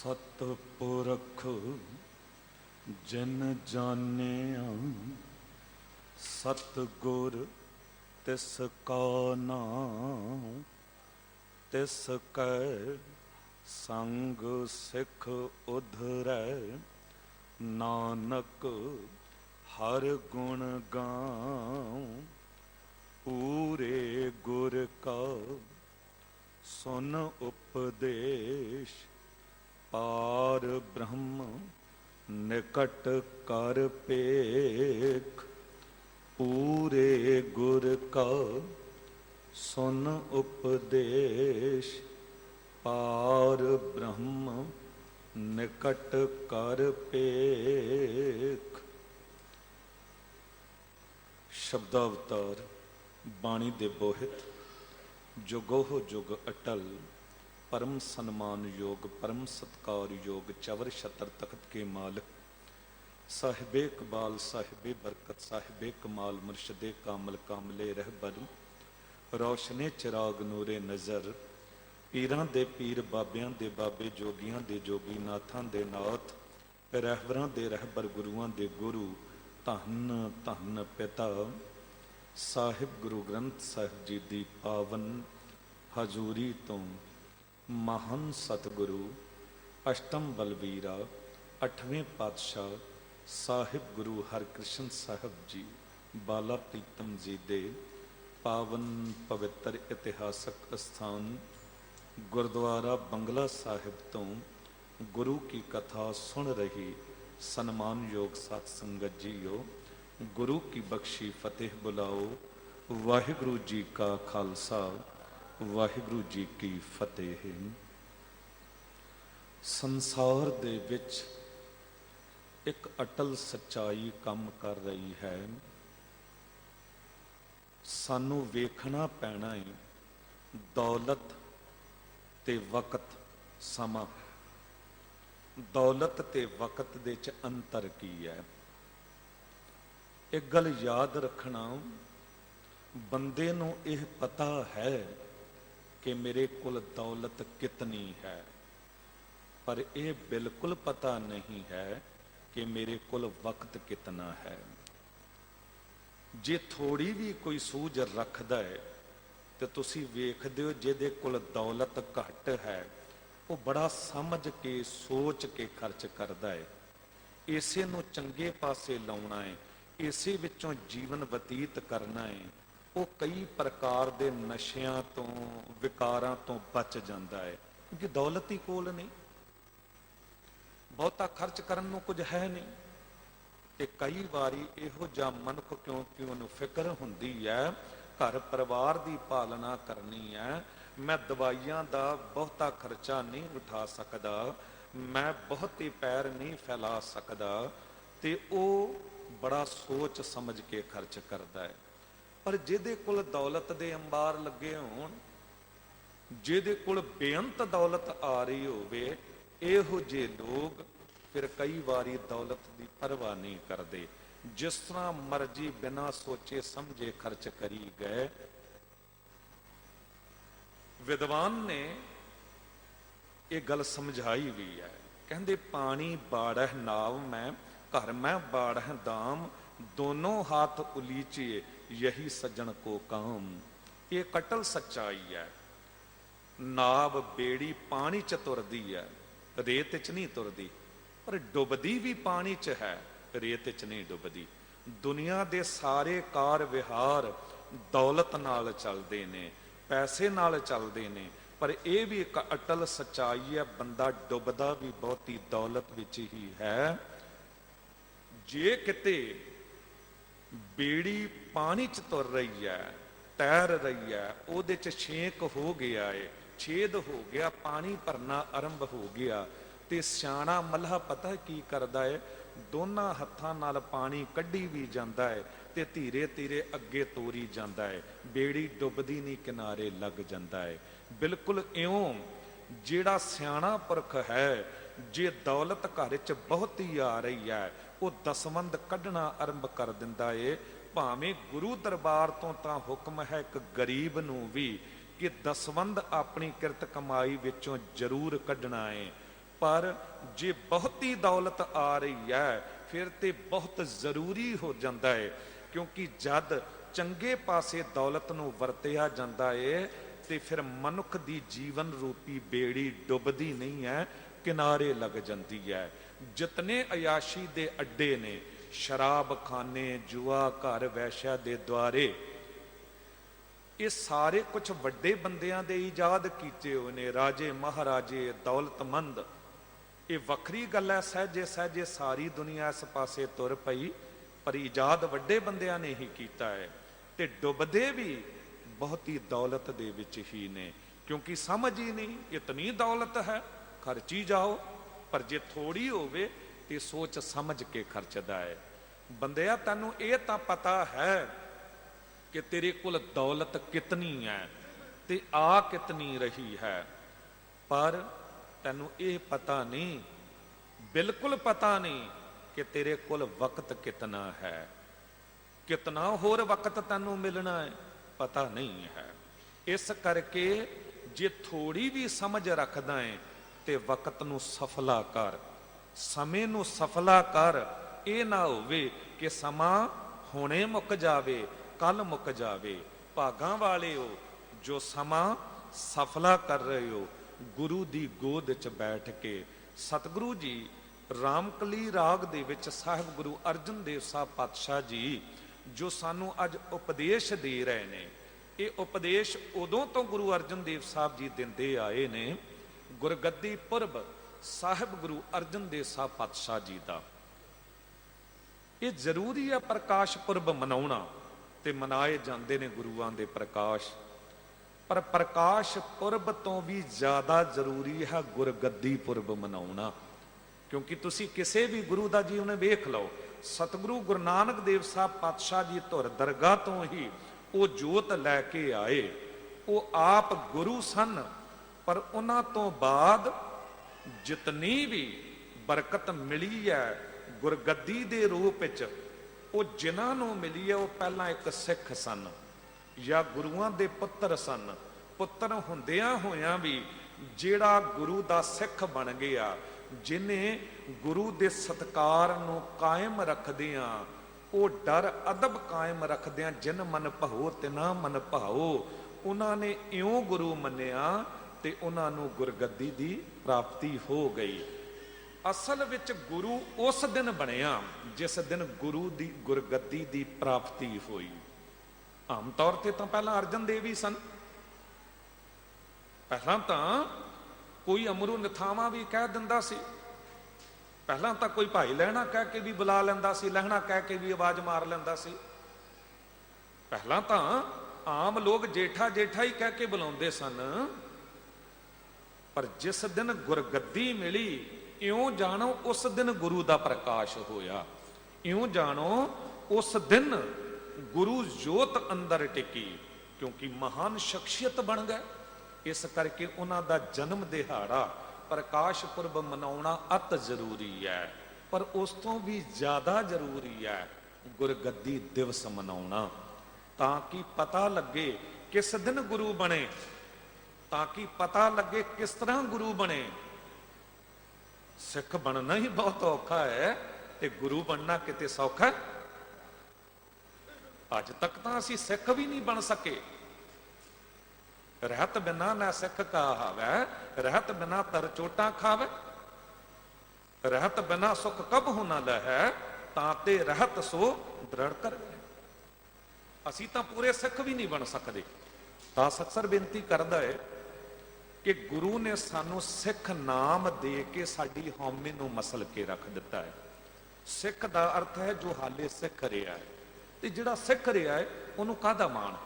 सतपुरख जिन जानिया सतगुर तिस का नाम तिस कै संग सिख उधरै नानक हर गुण गाऊं पूरे गुर का सुन उपदेश पार ब्रह्म निकट कर पेख पूरे गुर का सुन उपदेश पार ब्रह्म निकट कर पेख। शब्दावतार बाणी दे बोहित जुगोह जुग अटल परम सन्मान योग परम सत्कार योग चवर छतर तख्त के मालिक साहिबे इकबाल साहिबे बरकत साहिबे कमाल मुर्शदे कामल कामले रहबर रोशने चिराग नूरे नज़र पीरां दे पीर बाबियां दे बाबे जोगियां दे जोगी नाथां दे नाथ रहबरां दे रहबर गुरुआं दे गुरु धन धन पिता साहिब गुरु ग्रंथ साहिब जी दी पावन हजूरी तो महान सतगुरु अष्टम बलबीरा अठवें पातशाह साहिब गुरु हरकृष्ण साहिब जी बाला प्रीतम जी दे पावन पवित्र इतिहासक स्थान गुरुद्वारा बंगला साहिब तो गुरु की कथा सुन रही सन्मान योग सत संगत जीओ गुरु की बख्शी फतेह बुलाओ वाहिगुरु जी का खालसा वाहिगुरु जी की फतेह। संसार दे विच एक अटल सच्चाई काम कर रही है। सानू वेखना पैना है दौलत ते वक्त समा दौलत ते वक्त दे च अंतर की है। एक गल याद रखना बंदे नू यह पता है कि मेरे कोल दौलत कितनी है पर यह बिल्कुल पता नहीं है कि मेरे कोल वक्त कितना है। जे थोड़ी भी कोई सूझ रखदा है तो तुसी वेखदे हो जिहदे कोल दौलत घट है वो बड़ा समझ के सोच के खर्च करदा है। इसे नू चंगे पासे लाउणा है इसे विचों जीवन बतीत करना है। वो कई प्रकार के नशियां तो विकारां तो बच जाता है क्योंकि दौलत ही कोल नहीं बहुता खर्च करन नूं कुछ है नहीं। ते कई बारी इहो जिहा मनुख क्योंकि उन्हें फिक्र हुंदी है घर परिवार की पालना करनी है मैं दवाइयां दा बहुता खर्चा नहीं उठा सकदा मैं बहुते पैर नहीं फैला सकदा ते वो बड़ा सोच समझ के खर्च करता है। पर जिहदे कोल दौलत दे अंबार लगे होण जिहदे कोल बेअंत दौलत आ रही होवे इहो जे लोग फिर कई बारी दौलत की परवाह नहीं करते जिस तरह मर्जी बिना सोचे समझे खर्च करी गए। विद्वान ने यह गल समझाई भी है कहंदे पानी बाड़ह नाव में घर में बाड़ह दाम दोनों हाथ उलीचिए यही सज्जन को काम। ये कटल सच्चाई है। नाव बेड़ी पानी च तुरदी है रेत च नहीं तुरदी पर डुबदी भी पानी च है रेत च नहीं डुबदी। दुनिया दे सारे कार विहार दौलत नाल चलदे ने पैसे नाल चलदे ने पर यह भी एक अटल सच्चाई है बंदा डुबदा भी बहुती दौलत विच ही है। जे किते बेड़ी पानी च तुर रही है तैर रही है उहदे च छेक हो गया है छेद हो गया पानी भरना आरंभ हो गया ते सियाणा मल्हा पता की करदा है दोनों हत्थां नाल पानी कड्ढी भी जाता है ते धीरे धीरे अगे तोरी जाता है बेड़ी डुबदी नहीं किनारे लग जाता है। बिल्कुल इउं जिहड़ा सियाणा पुरख है जे दौलत घर च बहुत ही आ रही है वो दसवंध कढ़ना आरंभ कर दिंदा है। भावें गुरु दरबार तो तां हुक्म है एक गरीब नूं भी कि दसवंध अपनी किरत कमाई विचों जरूर कढ़ना है ਪਰ ਜੇ ਬਹੁਤੀ ਦੌਲਤ ਆ ਰਹੀ ਹੈ ਫਿਰ ਤੇ ਬਹੁਤ ਜ਼ਰੂਰੀ ਹੋ ਜਾਂਦਾ ਹੈ, ਕਿਉਂਕਿ ਜਦ ਚੰਗੇ ਪਾਸੇ ਦੌਲਤ ਨੂੰ ਵਰਤਿਆ ਜਾਂਦਾ ਹੈ ਤੇ ਫਿਰ ਮਨੁੱਖ ਦੀ ਜੀਵਨ ਰੂਪੀ ਬੇੜੀ ਡੁੱਬਦੀ ਨਹੀਂ ਹੈ, ਕਿਨਾਰੇ ਲੱਗ ਜਾਂਦੀ ਹੈ। ਜਿਤਨੇ ਅਯਾਸ਼ੀ ਦੇ ਅੱਡੇ ਨੇ, ਸ਼ਰਾਬ ਖਾਨੇ, ਜੂਆ ਘਰ, ਵੈਸ਼ਿਆ ਦੇ ਦੁਆਰੇ, ਇਹ ਸਾਰੇ ਕੁਝ ਵੱਡੇ ਬੰਦਿਆਂ ਦੇ ਇਜਾਦ ਕੀਤੇ ਹੋਏ ਨੇ, ਰਾਜੇ ਮਹਾਰਾਜੇ, ਦੌਲਤਮੰਦ। ਇਹ ਵੱਖਰੀ ਗੱਲ ਹੈ, ਸਹਿਜੇ ਸਹਿਜੇ ਸਾਰੀ ਦੁਨੀਆ ਇਸ ਪਾਸੇ ਤੁਰ ਪਈ, ਪਰ ਇਜਾਦ ਵੱਡੇ ਬੰਦਿਆਂ ਨੇ ਹੀ ਕੀਤਾ ਹੈ। ਤੇ ਡੁੱਬਦੇ ਵੀ ਬਹੁਤੀ ਦੌਲਤ ਦੇ ਵਿੱਚ ਹੀ ਨੇ, ਕਿਉਂਕਿ ਸਮਝ ਹੀ ਨਹੀਂ, ਇਤਨੀ ਦੌਲਤ ਹੈ ਖਰਚੀ ਜਾਓ, ਪਰ ਜੇ ਥੋੜੀ ਹੋਵੇ ਤੇ ਸੋਚ ਸਮਝ ਕੇ ਖਰਚਦਾ ਹੈ। ਬੰਦਿਆ ਤੈਨੂੰ ਇਹ ਤਾਂ ਪਤਾ ਹੈ ਕਿ ਤੇਰੇ ਕੋਲ ਦੌਲਤ ਕਿਤਨੀ ਹੈ ਤੇ ਆ ਕਿਤਨੀ ਰਹੀ ਹੈ, ਪਰ ਤੈਨੂੰ ਇਹ ਪਤਾ ਨਹੀਂ, ਬਿਲਕੁਲ ਪਤਾ ਨਹੀਂ ਕਿ ਤੇਰੇ ਕੋਲ ਵਕਤ ਕਿਤਨਾ ਹੈ, ਕਿਤਨਾ ਹੋਰ ਵਕਤ ਤੈਨੂੰ ਮਿਲਣਾ ਹੈ, ਪਤਾ ਨਹੀਂ ਹੈ। ਇਸ ਕਰਕੇ ਜੇ ਥੋੜੀ ਵੀ ਸਮਝ ਰੱਖਦਾ ਹੈ ਤੇ ਵਕਤ ਨੂੰ ਸਫਲਾ ਕਰ, ਸਮੇਂ ਨੂੰ ਸਫਲਾ ਕਰ। ਇਹ ਨਾ ਹੋਵੇ ਕਿ ਸਮਾਂ ਹੁਣੇ ਮੁੱਕ ਜਾਵੇ, ਕੱਲ ਮੁੱਕ ਜਾਵੇ। ਭਾਗਾਂ ਵਾਲੇ ਹੋ ਜੋ ਸਮਾਂ ਸਫਲਾ ਕਰ ਰਹੇ ਹੋ। ਗੁਰੂ ਦੀ ਗੋਦ 'ਚ ਬੈਠ ਕੇ ਸਤਿਗੁਰੂ ਜੀ ਰਾਮਕਲੀ ਰਾਗ ਦੇ ਵਿੱਚ ਸਾਹਿਬ ਗੁਰੂ ਅਰਜਨ ਦੇਵ ਸਾਹਿਬ ਪਾਤਸ਼ਾਹ ਜੀ ਜੋ ਸਾਨੂੰ ਅੱਜ ਉਪਦੇਸ਼ ਦੇ ਰਹੇ ਨੇ, ਇਹ ਉਪਦੇਸ਼ ਉਦੋਂ ਤੋਂ ਗੁਰੂ ਅਰਜਨ ਦੇਵ ਸਾਹਿਬ ਜੀ ਦਿੰਦੇ ਆਏ ਨੇ, ਗੁਰਗੱਦੀ ਪੁਰਬ ਸਾਹਿਬ ਗੁਰੂ ਅਰਜਨ ਦੇਵ ਸਾਹਿਬ ਪਾਤਸ਼ਾਹ ਜੀ ਦਾ। ਇਹ ਜ਼ਰੂਰੀ ਹੈ ਪ੍ਰਕਾਸ਼ ਪੁਰਬ ਮਨਾਉਣਾ, ਤੇ ਮਨਾਏ ਜਾਂਦੇ ਨੇ ਗੁਰੂਆਂ ਦੇ ਪ੍ਰਕਾਸ਼, ਪਰ ਪ੍ਰਕਾਸ਼ ਪੁਰਬ ਤੋਂ ਵੀ ਜ਼ਿਆਦਾ ਜ਼ਰੂਰੀ ਹੈ ਗੁਰਗੱਦੀ ਪੁਰਬ ਮਨਾਉਣਾ। ਕਿਉਂਕਿ ਤੁਸੀਂ ਕਿਸੇ ਵੀ ਗੁਰੂ ਦਾ ਜੀਵਨ ਵੇਖ ਲਓ, ਸਤਿਗੁਰੂ ਗੁਰੂ ਨਾਨਕ ਦੇਵ ਸਾਹਿਬ ਪਾਤਸ਼ਾਹ ਜੀ ਧੁਰ ਦਰਗਾਹ ਤੋਂ ਹੀ ਉਹ ਜੋਤ ਲੈ ਕੇ ਆਏ। ਉਹ ਆਪ ਗੁਰੂ ਸਨ, ਪਰ ਉਹਨਾਂ ਤੋਂ ਬਾਅਦ ਜਿਤਨੀ ਵੀ ਬਰਕਤ ਮਿਲੀ ਹੈ ਗੁਰਗੱਦੀ ਦੇ ਰੂਪ ਵਿੱਚ, ਉਹ ਜਿਨ੍ਹਾਂ ਨੂੰ ਮਿਲੀ ਹੈ ਉਹ ਪਹਿਲਾਂ ਇੱਕ ਸਿੱਖ ਸਨ ਜਾਂ ਗੁਰੂਆਂ ਦੇ ਪੁੱਤਰ ਸਨ। ਪੁੱਤਰ ਹੁੰਦਿਆਂ ਹੋਇਆਂ ਵੀ ਜਿਹੜਾ ਗੁਰੂ ਦਾ ਸਿੱਖ ਬਣ ਗਿਆ, ਜਿਨੇ ਗੁਰੂ ਦੇ ਸਤਕਾਰ ਨੂੰ ਕਾਇਮ ਰੱਖਦਿਆਂ, ਉਹ ਡਰ ਅਦਬ ਕਾਇਮ ਰੱਖਦਿਆਂ, ਜਿਨ ਮਨ ਭਾਓ ਤਿਨਾ ਮਨ ਭਾਓ, ਉਹਨਾਂ ਨੇ ਇਉਂ ਗੁਰੂ ਮੰਨਿਆ ਤੇ ਉਹਨਾਂ ਨੂੰ ਗੁਰਗੱਦੀ ਦੀ ਪ੍ਰਾਪਤੀ ਹੋ ਗਈ। ਅਸਲ ਵਿੱਚ ਗੁਰੂ ਉਸ ਦਿਨ ਬਣਿਆ ਜਿਸ ਦਿਨ ਗੁਰੂ ਦੀ ਗੁਰਗੱਦੀ ਦੀ ਪ੍ਰਾਪਤੀ ਹੋਈ। ਆਮ ਤੌਰ ਤੇ ਤਾਂ ਪਹਿਲਾਂ ਅਰਜਨ ਦੇਵ ਹੀ ਸਨ, ਪਹਿਲਾਂ ਤਾਂ ਕੋਈ ਅਮਰੂ ਨਿਥਾਵਾਂ ਵੀ ਕਹਿ ਦਿੰਦਾ ਸੀ, ਪਹਿਲਾਂ ਤਾਂ ਕੋਈ ਭਾਈ ਲਹਿਣਾ ਕਹਿ ਕੇ ਵੀ ਬੁਲਾ ਲੈਂਦਾ ਸੀ, ਲਹਿਣਾ ਕਹਿ ਕੇ ਵੀ ਆਵਾਜ਼ ਮਾਰ ਲੈਂਦਾ ਸੀ। ਪਹਿਲਾਂ ਤਾਂ ਆਮ ਲੋਕ ਜੇਠਾ ਜੇਠਾ ਹੀ ਕਹਿ ਕੇ ਬੁਲਾਉਂਦੇ ਸਨ, ਪਰ ਜਿਸ ਦਿਨ ਗੁਰਗੱਦੀ ਮਿਲੀ, ਇਉਂ ਜਾਣੋ ਉਸ ਦਿਨ ਗੁਰੂ ਦਾ ਪ੍ਰਕਾਸ਼ ਹੋਇਆ, ਇਉਂ ਜਾਣੋ ਉਸ ਦਿਨ ਗੁਰੂ ਜੋਤ ਅੰਦਰ ਟਿਕੀ, ਕਿਉਂਕਿ ਮਹਾਨ ਸ਼ਖਸੀਅਤ ਬਣ ਗਏ। ਇਸ ਕਰਕੇ ਉਹਨਾਂ ਦਾ ਜਨਮ ਦਿਹਾੜਾ ਪ੍ਰਕਾਸ਼ ਪੁਰਬ ਮਨਾਉਣਾ ਅਤ ਜ਼ਰੂਰੀ ਹੈ, ਪਰ ਉਸ ਤੋਂ ਵੀ ਜ਼ਿਆਦਾ ਜ਼ਰੂਰੀ ਹੈ ਗੁਰਗੱਦੀ ਦਿਵਸ ਮਨਾਉਣਾ, ਤਾਂ ਕਿ ਪਤਾ ਲੱਗੇ ਕਿਸ ਦਿਨ ਗੁਰੂ ਬਣੇ, ਤਾਂ ਕਿ ਪਤਾ ਲੱਗੇ ਕਿਸ ਤਰ੍ਹਾਂ ਗੁਰੂ ਬਣੇ। ਸਿੱਖ ਬਣਨਾ ਹੀ ਬਹੁਤ ਔਖਾ ਹੈ ਤੇ ਗੁਰੂ ਬਣਨਾ ਕਿਤੇ ਸੌਖਾ। ਅੱਜ ਤੱਕ ਤਾਂ ਅਸੀਂ ਸਿੱਖ ਵੀ ਨਹੀਂ ਬਣ ਸਕੇ। ਰਹਿਤ ਬਿਨਾ ਨਾ ਸਿੱਖ ਕਹਾਵੈ, ਰਹਿਤ ਬਿਨਾ ਤਰ ਚੋਟਾਂ ਖਾਵੇ, ਰਹਿਤ ਬਿਨਾ ਸੁਖ ਕਬ ਹੋ ਨਾ ਲਹੈ, ਤਾਂ ਤੇ ਰਹਿਤ ਸੋ ਦ੍ਰਿੜ ਕਰ ਗਏ। ਅਸੀਂ ਤਾਂ ਪੂਰੇ ਸਿੱਖ ਵੀ ਨਹੀਂ ਬਣ ਸਕਦੇ। ਤਾਂ ਅਕਸਰ ਬੇਨਤੀ ਕਰਦਾ ਹੈ ਕਿ ਗੁਰੂ ਨੇ ਸਾਨੂੰ ਸਿੱਖ ਨਾਮ ਦੇ ਕੇ ਸਾਡੀ ਹਉਮੈ ਨੂੰ ਮਸਲ ਕੇ ਰੱਖ ਦਿੱਤਾ ਹੈ। ਸਿੱਖ ਦਾ ਅਰਥ ਹੈ ਜੋ ਹਾਲੇ ਸਿੱਖ ਰਿਹਾ ਹੈ, ਤੇ ਜਿਹੜਾ ਸਿੱਖ ਰਿਹਾ ਹੈ ਉਹਨੂੰ ਕਾਹਦਾ ਮਾਣ,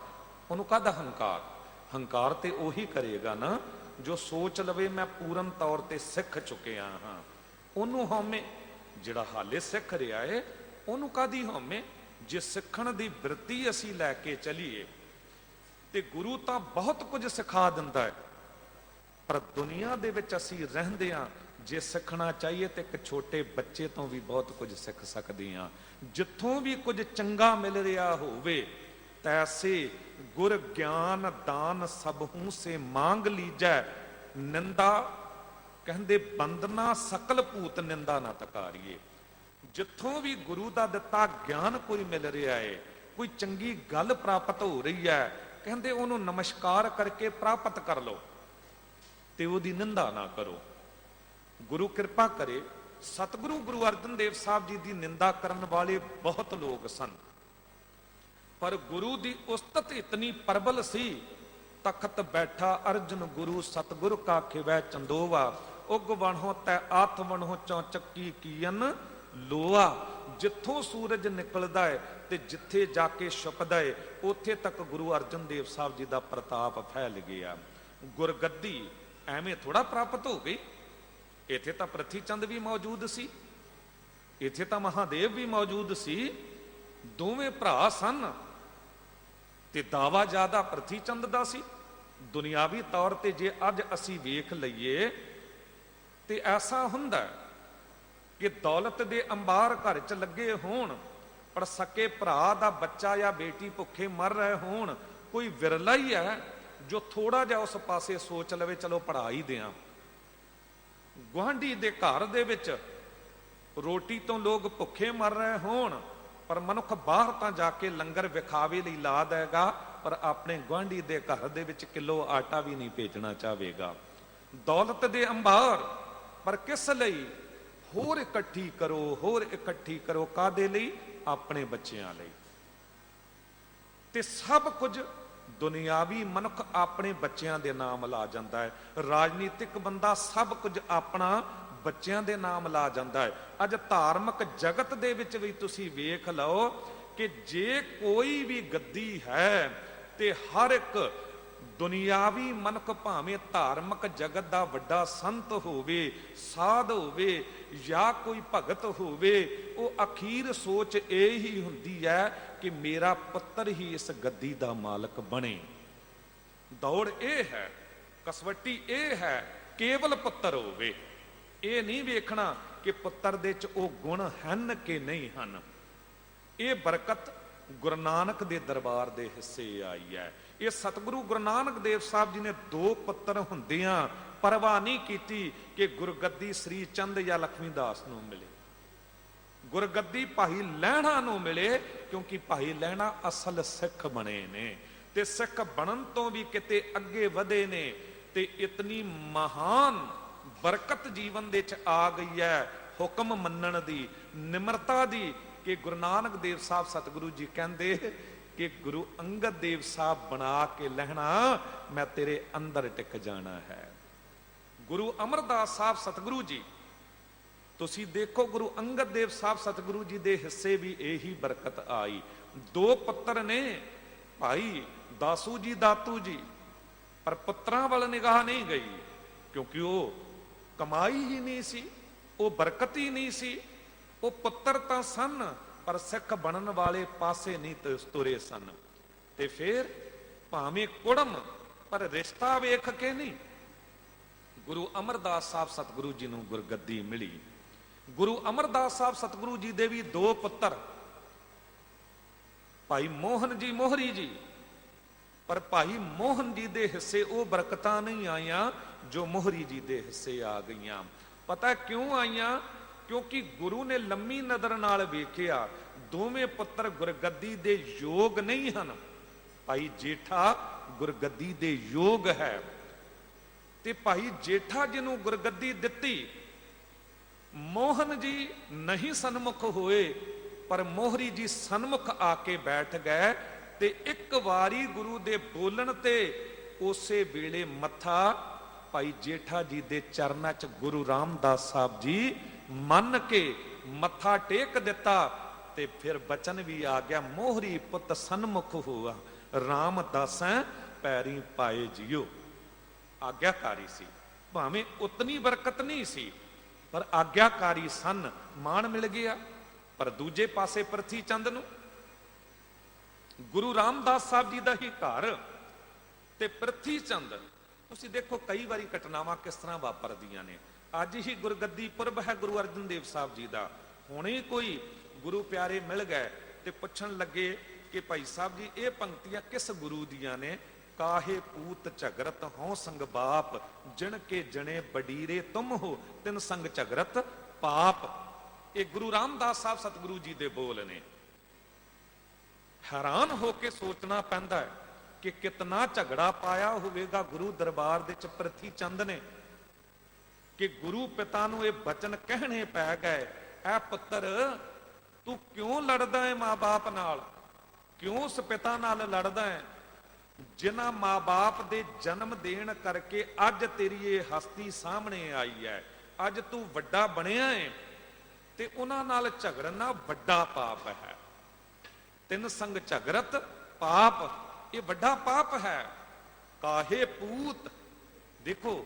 ਉਹਨੂੰ ਕਾਹਦਾ ਹੰਕਾਰ। ਹੰਕਾਰ ਤੇ ਉਹੀ ਕਰੇਗਾ ਨਾ ਜੋ ਸੋਚ ਲਵੇ ਮੈਂ ਪੂਰਨ ਤੌਰ ਤੇ ਸਿੱਖ ਚੁੱਕਿਆ ਹਾਂ, ਉਹਨੂੰ ਹਉਮੈ। ਜਿਹੜਾ ਹਾਲੇ ਸਿੱਖ ਰਿਹਾ ਹੈ ਉਹਨੂੰ ਕਾਹਦੀ ਹਉਮੈ। ਜੇ ਸਿੱਖਣ ਦੀ ਬਿਰਤੀ ਅਸੀਂ ਲੈ ਕੇ ਚੱਲੀਏ ਤੇ ਗੁਰੂ ਤਾਂ ਬਹੁਤ ਕੁਝ ਸਿਖਾ ਦਿੰਦਾ ਹੈ, ਪਰ ਦੁਨੀਆ ਦੇ ਵਿੱਚ ਅਸੀਂ ਰਹਿੰਦੇ ਹਾਂ, ਜੇ ਸਿੱਖਣਾ ਚਾਹੀਏ ਤੇ ਇੱਕ ਛੋਟੇ ਬੱਚੇ ਤੋਂ ਵੀ ਬਹੁਤ ਕੁਝ ਸਿੱਖ ਸਕਦੇ ਹਾਂ। ਜਿੱਥੋਂ ਵੀ ਕੁਝ ਚੰਗਾ ਮਿਲ ਰਿਹਾ ਹੋਵੇ, ਤੈਸੇ ਗੁਰ ਗਿਆਨ ਦਾਨ ਸਭਹੂ ਸੇ ਮੰਗ ਲੀਜੈ, ਨਿੰਦਾ ਕਹਿੰਦੇ ਬੰਦਨਾ ਸਕਲ ਭੂਤ ਨਿੰਦਾ ਨਾ ਤਕਾਰੀਏ। ਜਿੱਥੋਂ ਵੀ ਗੁਰੂ ਦਾ ਦਿੱਤਾ ਗਿਆਨ ਕੋਈ ਮਿਲ ਰਿਹਾ ਹੈ, ਕੋਈ ਚੰਗੀ ਗੱਲ ਪ੍ਰਾਪਤ ਹੋ ਰਹੀ ਹੈ, ਕਹਿੰਦੇ ਉਹਨੂੰ ਨਮਸਕਾਰ ਕਰਕੇ ਪ੍ਰਾਪਤ ਕਰ ਲਓ ਤੇ ਉਹਦੀ ਨਿੰਦਾ ਨਾ ਕਰੋ। ਗੁਰੂ ਕਿਰਪਾ ਕਰੇ, ਸਤਿਗੁਰੂ ਗੁਰੂ ਅਰਜਨ ਦੇਵ ਸਾਹਿਬ ਜੀ ਦੀ ਨਿੰਦਾ ਕਰਨ ਵਾਲੇ ਬਹੁਤ ਲੋਕ ਸਨ, ਪਰ ਗੁਰੂ ਦੀ ਉਸਤਤ ਇਤਨੀ ਪ੍ਰਬਲ ਸੀ। ਤਖਤ ਬੈਠਾ ਅਰਜਨ ਗੁਰੂ ਸਤਿਗੁਰ ਕਾ ਖਿਵੈ ਚੰਦੋਵਾ, ਉਗ ਵਣੋ ਤੈ ਆਥ ਵਣੋ ਚੌ ਚੱਕੀ ਕੀਨ ਲੋਆ। ਜਿੱਥੋਂ ਸੂਰਜ ਨਿਕਲਦਾ ਹੈ ਤੇ ਜਿੱਥੇ ਜਾ ਕੇ ਛੁਪਦਾ ਹੈ, ਉੱਥੇ ਤੱਕ ਗੁਰੂ ਅਰਜਨ ਦੇਵ ਸਾਹਿਬ ਜੀ ਦਾ ਪ੍ਰਤਾਪ ਫੈਲ ਗਿਆ। ਗੁਰਗੱਦੀ ਐਵੇਂ ਥੋੜਾ ਪ੍ਰਾਪਤ ਹੋ ਗਈ। ਇੱਥੇ ਤਾਂ ਪ੍ਰਿਥੀ ਚੰਦ ਵੀ ਮੌਜੂਦ ਸੀ, ਇੱਥੇ ਤਾਂ ਮਹਾਦੇਵ ਵੀ ਮੌਜੂਦ ਸੀ, ਦੋਵੇਂ ਭਰਾ ਸਨ ਤੇ ਦਾਵਾ ਜ਼ਿਆਦਾ ਪ੍ਰਿਥੀ ਚੰਦ ਦਾ ਸੀ। ਦੁਨਿਆਵੀ ਤੌਰ ਤੇ ਜੇ ਅੱਜ ਅਸੀਂ ਵੇਖ ਲਈਏ ਤੇ ਐਸਾ ਹੁੰਦਾ ਕਿ ਦੌਲਤ ਦੇ ਅੰਬਾਰ ਘਰ 'ਚ ਲੱਗੇ ਹੋਣ, ਪਰ ਸਕੇ ਭਰਾ ਦਾ ਬੱਚਾ ਜਾਂ ਬੇਟੀ ਭੁੱਖੇ ਮਰ ਰਹੇ ਹੋਣ, ਕੋਈ ਵਿਰਲਾ ਹੀ ਹੈ ਜੋ ਥੋੜਾ ਜਿਹਾ ਉਸ ਪਾਸੇ ਸੋਚ ਲਵੇ, ਚਲੋ ਪੜ੍ਹਾ ਹੀ ਦਿਆਂ। ਗੁਆਂਢੀ ਦੇ ਘਰ ਦੇ ਵਿੱਚ ਰੋਟੀ ਤੋਂ ਲੋਕ ਭੁੱਖੇ ਮਰ ਰਹੇ ਹੋਣ, ਪਰ ਮਨੁੱਖ ਬਾਹਰ ਤਾਂ ਜਾ ਕੇ ਲੰਗਰ ਵਿਖਾਵੇ ਲਈ ਲਾ ਦੇਗਾ, ਪਰ ਆਪਣੇ ਗੁਆਂਢੀ ਦੇ ਘਰ ਦੇ ਵਿੱਚ ਕਿਲੋ ਆਟਾ ਵੀ ਨਹੀਂ ਭੇਜਣਾ ਚਾਹੇਗਾ। ਦੌਲਤ ਦੇ ਅੰਬਾਰ, ਪਰ ਕਿਸ ਲਈ? ਹੋਰ ਇਕੱਠੀ ਕਰੋ, ਹੋਰ ਇਕੱਠੀ ਕਰੋ। ਕਾਦੇ ਲਈ? ਆਪਣੇ ਬੱਚਿਆਂ ਲਈ। ਤੇ ਸਭ ਕੁਝ ਦੁਨਿਆਵੀ ਮਨੁੱਖ ਆਪਣੇ ਬੱਚਿਆਂ ਦੇ ਨਾਮ ਲਾ ਜਾਂਦਾ ਹੈ। ਰਾਜਨੀਤਿਕ ਬੰਦਾ ਸਭ ਕੁਝ ਆਪਣਾ ਬੱਚਿਆਂ ਦੇ ਨਾਮ ਲਾ ਜਾਂਦਾ ਹੈ। ਅੱਜ ਧਾਰਮਿਕ ਜਗਤ ਦੇ ਵਿੱਚ ਵੀ ਤੁਸੀਂ ਵੇਖ ਲਓ ਕਿ ਜੇ ਕੋਈ ਵੀ ਗੱਦੀ ਹੈ ਤੇ ਹਰ ਇੱਕ ਦੁਨਿਆਵੀ ਮਨੁੱਖ, ਭਾਵੇਂ ਧਾਰਮਿਕ ਜਗਤ ਦਾ ਵੱਡਾ ਸੰਤ ਹੋਵੇ, ਸਾਧ ਹੋਵੇ ਜਾਂ ਕੋਈ ਭਗਤ ਹੋਵੇ, ਉਹ ਅਖੀਰ ਸੋਚ ਇਹ ਹੀ ਹੁੰਦੀ ਹੈ ਕਿ ਮੇਰਾ ਪੁੱਤਰ ਹੀ ਇਸ ਗੱਦੀ ਦਾ ਮਾਲਕ ਬਣੇ। ਦੌੜ ਇਹ ਹੈ, ਕਸਵੱਟੀ ਇਹ ਹੈ, ਕੇਵਲ ਪੁੱਤਰ ਹੋਵੇ। ਇਹ ਨਹੀਂ ਵੇਖਣਾ ਕਿ ਪੁੱਤਰ ਦੇ ਚ ਉਹ ਗੁਣ ਹਨ ਕਿ ਨਹੀਂ ਹਨ। ਇਹ ਬਰਕਤ ਗੁਰੂ ਨਾਨਕ ਦੇ ਦਰਬਾਰ ਦੇ ਹਿੱਸੇ ਆਈ ਹੈ। ਇਹ ਸਤਿਗੁਰੂ ਗੁਰੂ ਨਾਨਕ ਦੇਵ ਸਾਹਿਬ ਜੀ ਨੇ 2 ਪੁੱਤਰ ਹੁੰਦਿਆਂ ਪਰਵਾਹ ਨਹੀਂ ਕੀਤੀ ਕਿ ਗੁਰਗੱਦੀ ਸ੍ਰੀ ਚੰਦ ਜਾਂ ਲਖਮੀ ਦਾਸ ਨੂੰ ਮਿਲੇ, ਗੁਰਗੱਦੀ ਭਾਈ ਲਹਿਣਾ ਨੂੰ ਮਿਲੇ, ਕਿਉਂਕਿ ਭਾਈ ਲਹਿਣਾ ਅਸਲ ਸਿੱਖ ਬਣੇ ਨੇ ਤੇ ਸਿੱਖ ਬਣਨ ਤੋਂ ਵੀ ਕਿਤੇ ਅੱਗੇ ਵਧੇ ਨੇ। ਤੇ ਇਤਨੀ ਮਹਾਨ ਬਰਕਤ ਜੀਵਨ ਦੇ ਚ ਆ ਗਈ ਹੈ, ਹੁਕਮ ਮੰਨਣ ਦੀ, ਨਿਮਰਤਾ ਦੀ, ਕਿ ਗੁਰੂ ਨਾਨਕ ਦੇਵ ਸਾਹਿਬ ਸਤਿਗੁਰੂ ਜੀ ਕਹਿੰਦੇ ਕਿ ਗੁਰੂ ਅੰਗਦ ਦੇਵ ਸਾਹਿਬ ਬਣਾ ਕੇ ਲਹਿਣਾ, ਮੈਂ ਤੇਰੇ ਅੰਦਰ ਟਿਕ ਜਾਣਾ ਹੈ। ਗੁਰੂ ਅਮਰਦਾਸ ਸਾਹਿਬ ਸਤਿਗੁਰੂ ਜੀ, ਤੁਸੀਂ ਦੇਖੋ ਗੁਰੂ ਅੰਗਦ ਦੇਵ ਸਾਹਿਬ ਸਤਿਗੁਰੂ ਜੀ ਦੇ ਹਿੱਸੇ ਵੀ ਇਹੀ ਬਰਕਤ ਆਈ। 2 ਪੁੱਤਰ ਨੇ, ਭਾਈ ਦਾਸੂ ਜੀ, ਦਾਤੂ ਜੀ, ਪਰ ਪੁੱਤਰਾਂ ਵੱਲ ਨਿਗਾਹ ਨਹੀਂ ਗਈ, ਕਿਉਂਕਿ ਉਹ ਕਮਾਈ ਹੀ ਨਹੀਂ ਸੀ, ਉਹ ਬਰਕਤ ਹੀ ਨਹੀਂ ਸੀ। ਉਹ ਪੁੱਤਰ ਤਾਂ ਸਨ, ਪਰ ਸਿੱਖ ਬਣਨ ਵਾਲੇ ਪਾਸੇ ਨਹੀਂ ਤੁਰੇ ਸਨ। ਤੇ ਫਿਰ ਭਾਵੇਂ ਕੁੜਮ, ਪਰ ਰਿਸ਼ਤਾ ਵੇਖ ਕੇ ਨਹੀਂ। ਗੁਰੂ ਅਮਰਦਾਸ ਸਾਹਿਬ ਸਤਿਗੁਰੂ ਜੀ ਨੂੰ ਗੁਰਗੱਦੀ ਮਿਲੀ। ਗੁਰੂ ਅਮਰਦਾਸ ਸਾਹਿਬ ਸਤਿਗੁਰੂ ਜੀ ਦੇ ਵੀ 2 ਪੁੱਤਰ, ਭਾਈ ਮੋਹਨ ਜੀ, ਮੋਹਰੀ ਜੀ, ਪਰ ਭਾਈ ਮੋਹਨ ਜੀ ਦੇ ਹਿੱਸੇ ਉਹ ਬਰਕਤਾਂ ਨਹੀਂ ਆਈਆਂ ਜੋ ਮੋਹਰੀ ਜੀ ਦੇ ਹਿੱਸੇ ਆ ਗਈਆਂ। ਪਤਾ ਕਿਉਂ ਆਈਆਂ? ਕਿਉਂਕਿ ਗੁਰੂ ਨੇ ਲੰਮੀ ਨਜ਼ਰ ਨਾਲ ਵੇਖਿਆ ਦੋਵੇਂ ਪੁੱਤਰ ਗੁਰਗੱਦੀ ਦੇ ਯੋਗ ਨਹੀਂ ਹਨ। ਭਾਈ ਜੇਠਾ ਗੁਰਗੱਦੀ ਦੇ ਯੋਗ ਹੈ ਤੇ ਭਾਈ ਜੇਠਾ ਜਿਹਨੂੰ ਗੁਰਗੱਦੀ ਦਿੱਤੀ, ਮੋਹਨ ਜੀ ਨਹੀਂ ਸਨਮੁਖ ਹੋਏ, ਪਰ ਮੋਹਰੀ ਜੀ ਸਨਮੁਖ ਆ ਕੇ ਬੈਠ ਗਏ ਤੇ ਇੱਕ ਵਾਰੀ ਗੁਰੂ ਦੇ ਬੋਲਣ ਤੇ ਉਸੇ ਵੇਲੇ ਮੱਥਾ ਭਾਈ ਜੇਠਾ ਜੀ ਦੇ ਚਰਨਾਂ 'ਚ ਗੁਰੂ ਰਾਮਦਾਸ ਸਾਹਿਬ ਜੀ ਮੰਨ ਕੇ ਮੱਥਾ ਟੇਕ ਦਿੱਤਾ। ਤੇ ਫਿਰ ਬਚਨ ਵੀ ਆ ਗਿਆ, ਮੋਹਰੀ ਪੁੱਤ ਸਨਮੁਖ ਹੋਆ, ਰਾਮਦਾਸੈਂ ਪੈਰੀ ਪਾਏ ਜਿਉ। ਆਗਿਆਕਾਰੀ ਸੀ, ਭਾਵੇਂ ਉਤਨੀ ਬਰਕਤ ਨਹੀਂ ਸੀ, ਪਰ ਆਗਿਆਕਾਰੀ ਸਨ, ਮਾਣ ਮਿਲ ਗਿਆ। ਪਰ ਦੂਜੇ ਪਾਸੇ ਪ੍ਰਿਥੀ ਚੰਦ ਨੂੰ, ਗੁਰੂ ਰਾਮਦਾਸ ਸਾਹਿਬ ਜੀ ਦਾ ਹੀ ਘਰ ਤੇ ਪ੍ਰਿਥੀ ਚੰਦ, ਤੁਸੀਂ ਦੇਖੋ ਕਈ ਵਾਰੀ ਘਟਨਾਵਾਂ ਕਿਸ ਤਰ੍ਹਾਂ ਵਾਪਰਦੀਆਂ ਨੇ। ਅੱਜ ਹੀ ਗੁਰਗੱਦੀ ਪੁਰਬ ਹੈ ਗੁਰੂ ਅਰਜਨ ਦੇਵ ਸਾਹਿਬ ਜੀ ਦਾ। ਹੁਣੇ ਕੋਈ ਗੁਰੂ ਪਿਆਰੇ ਮਿਲ ਗਏ ਤੇ ਪੁੱਛਣ ਲੱਗੇ ਕਿ ਭਾਈ ਸਾਹਿਬ ਜੀ ਇਹ ਪੰਕਤੀਆਂ ਕਿਸ ਗੁਰੂ ਦੀਆਂ ਨੇ? ਕਾਹੇ ਪੂਤ ਝਗਰਤ ਹਉ ਸੰਗ ਬਾਪ, ਜਿਣ ਕੇ ਜਣੇ ਬਡੀਰੇ ਤੁਮ ਹੋ, ਤਿਨ ਸੰਗ ਝਗਰਤ ਪਾਪ। ਇਹ ਗੁਰੂ ਰਾਮਦਾਸ ਸਾਹਿਬ ਸਤਿਗੁਰੂ ਜੀ ਦੇ ਬੋਲ ਨੇ। ਹੈਰਾਨ ਹੋ ਕੇ ਸੋਚਣਾ ਪੈਂਦਾ ਹੈ ਕਿ ਕਿਤਨਾ ਝਗੜਾ ਪਾਇਆ ਹੋਵੇਗਾ ਗੁਰੂ ਦਰਬਾਰ ਦੇ ਚ ਪ੍ਰਿਥੀ ਚੰਦ ਨੇ, ਕਿ ਗੁਰੂ ਪਿਤਾ ਨੂੰ ਇਹ ਬਚਨ ਕਹਿਣੇ ਪੈ ਗਏ, ਐ ਪੁੱਤਰ ਤੂੰ ਕਿਉਂ ਲੜਦਾ ਹੈ ਮਾਂ-ਬਾਪ ਨਾਲ, ਕਿਉਂ ਉਸ ਪਿਤਾ ਨਾਲ ਲੜਦਾ ਹੈ ਜਿਨ੍ਹਾਂ ਮਾਂ-ਬਾਪ ਦੇ ਜਨਮ ਦੇਣ ਕਰਕੇ ਅੱਜ ਤੇਰੀ ਇਹ ਹਸਤੀ ਸਾਹਮਣੇ ਆਈ ਹੈ, ਅੱਜ ਤੂੰ ਵੱਡਾ ਬਣਿਆ ਹੈ, ਤੇ ਉਹਨਾਂ ਨਾਲ ਝਗੜਨਾ ਵੱਡਾ ਪਾਪ ਹੈ। ਤਿੰਨ ਸੰਗ ਝਗਰਤ ਪਾਪ, ਇਹ ਵੱਡਾ ਪਾਪ ਹੈ। ਕਾਹੇ ਪੂਤ, ਦੇਖੋ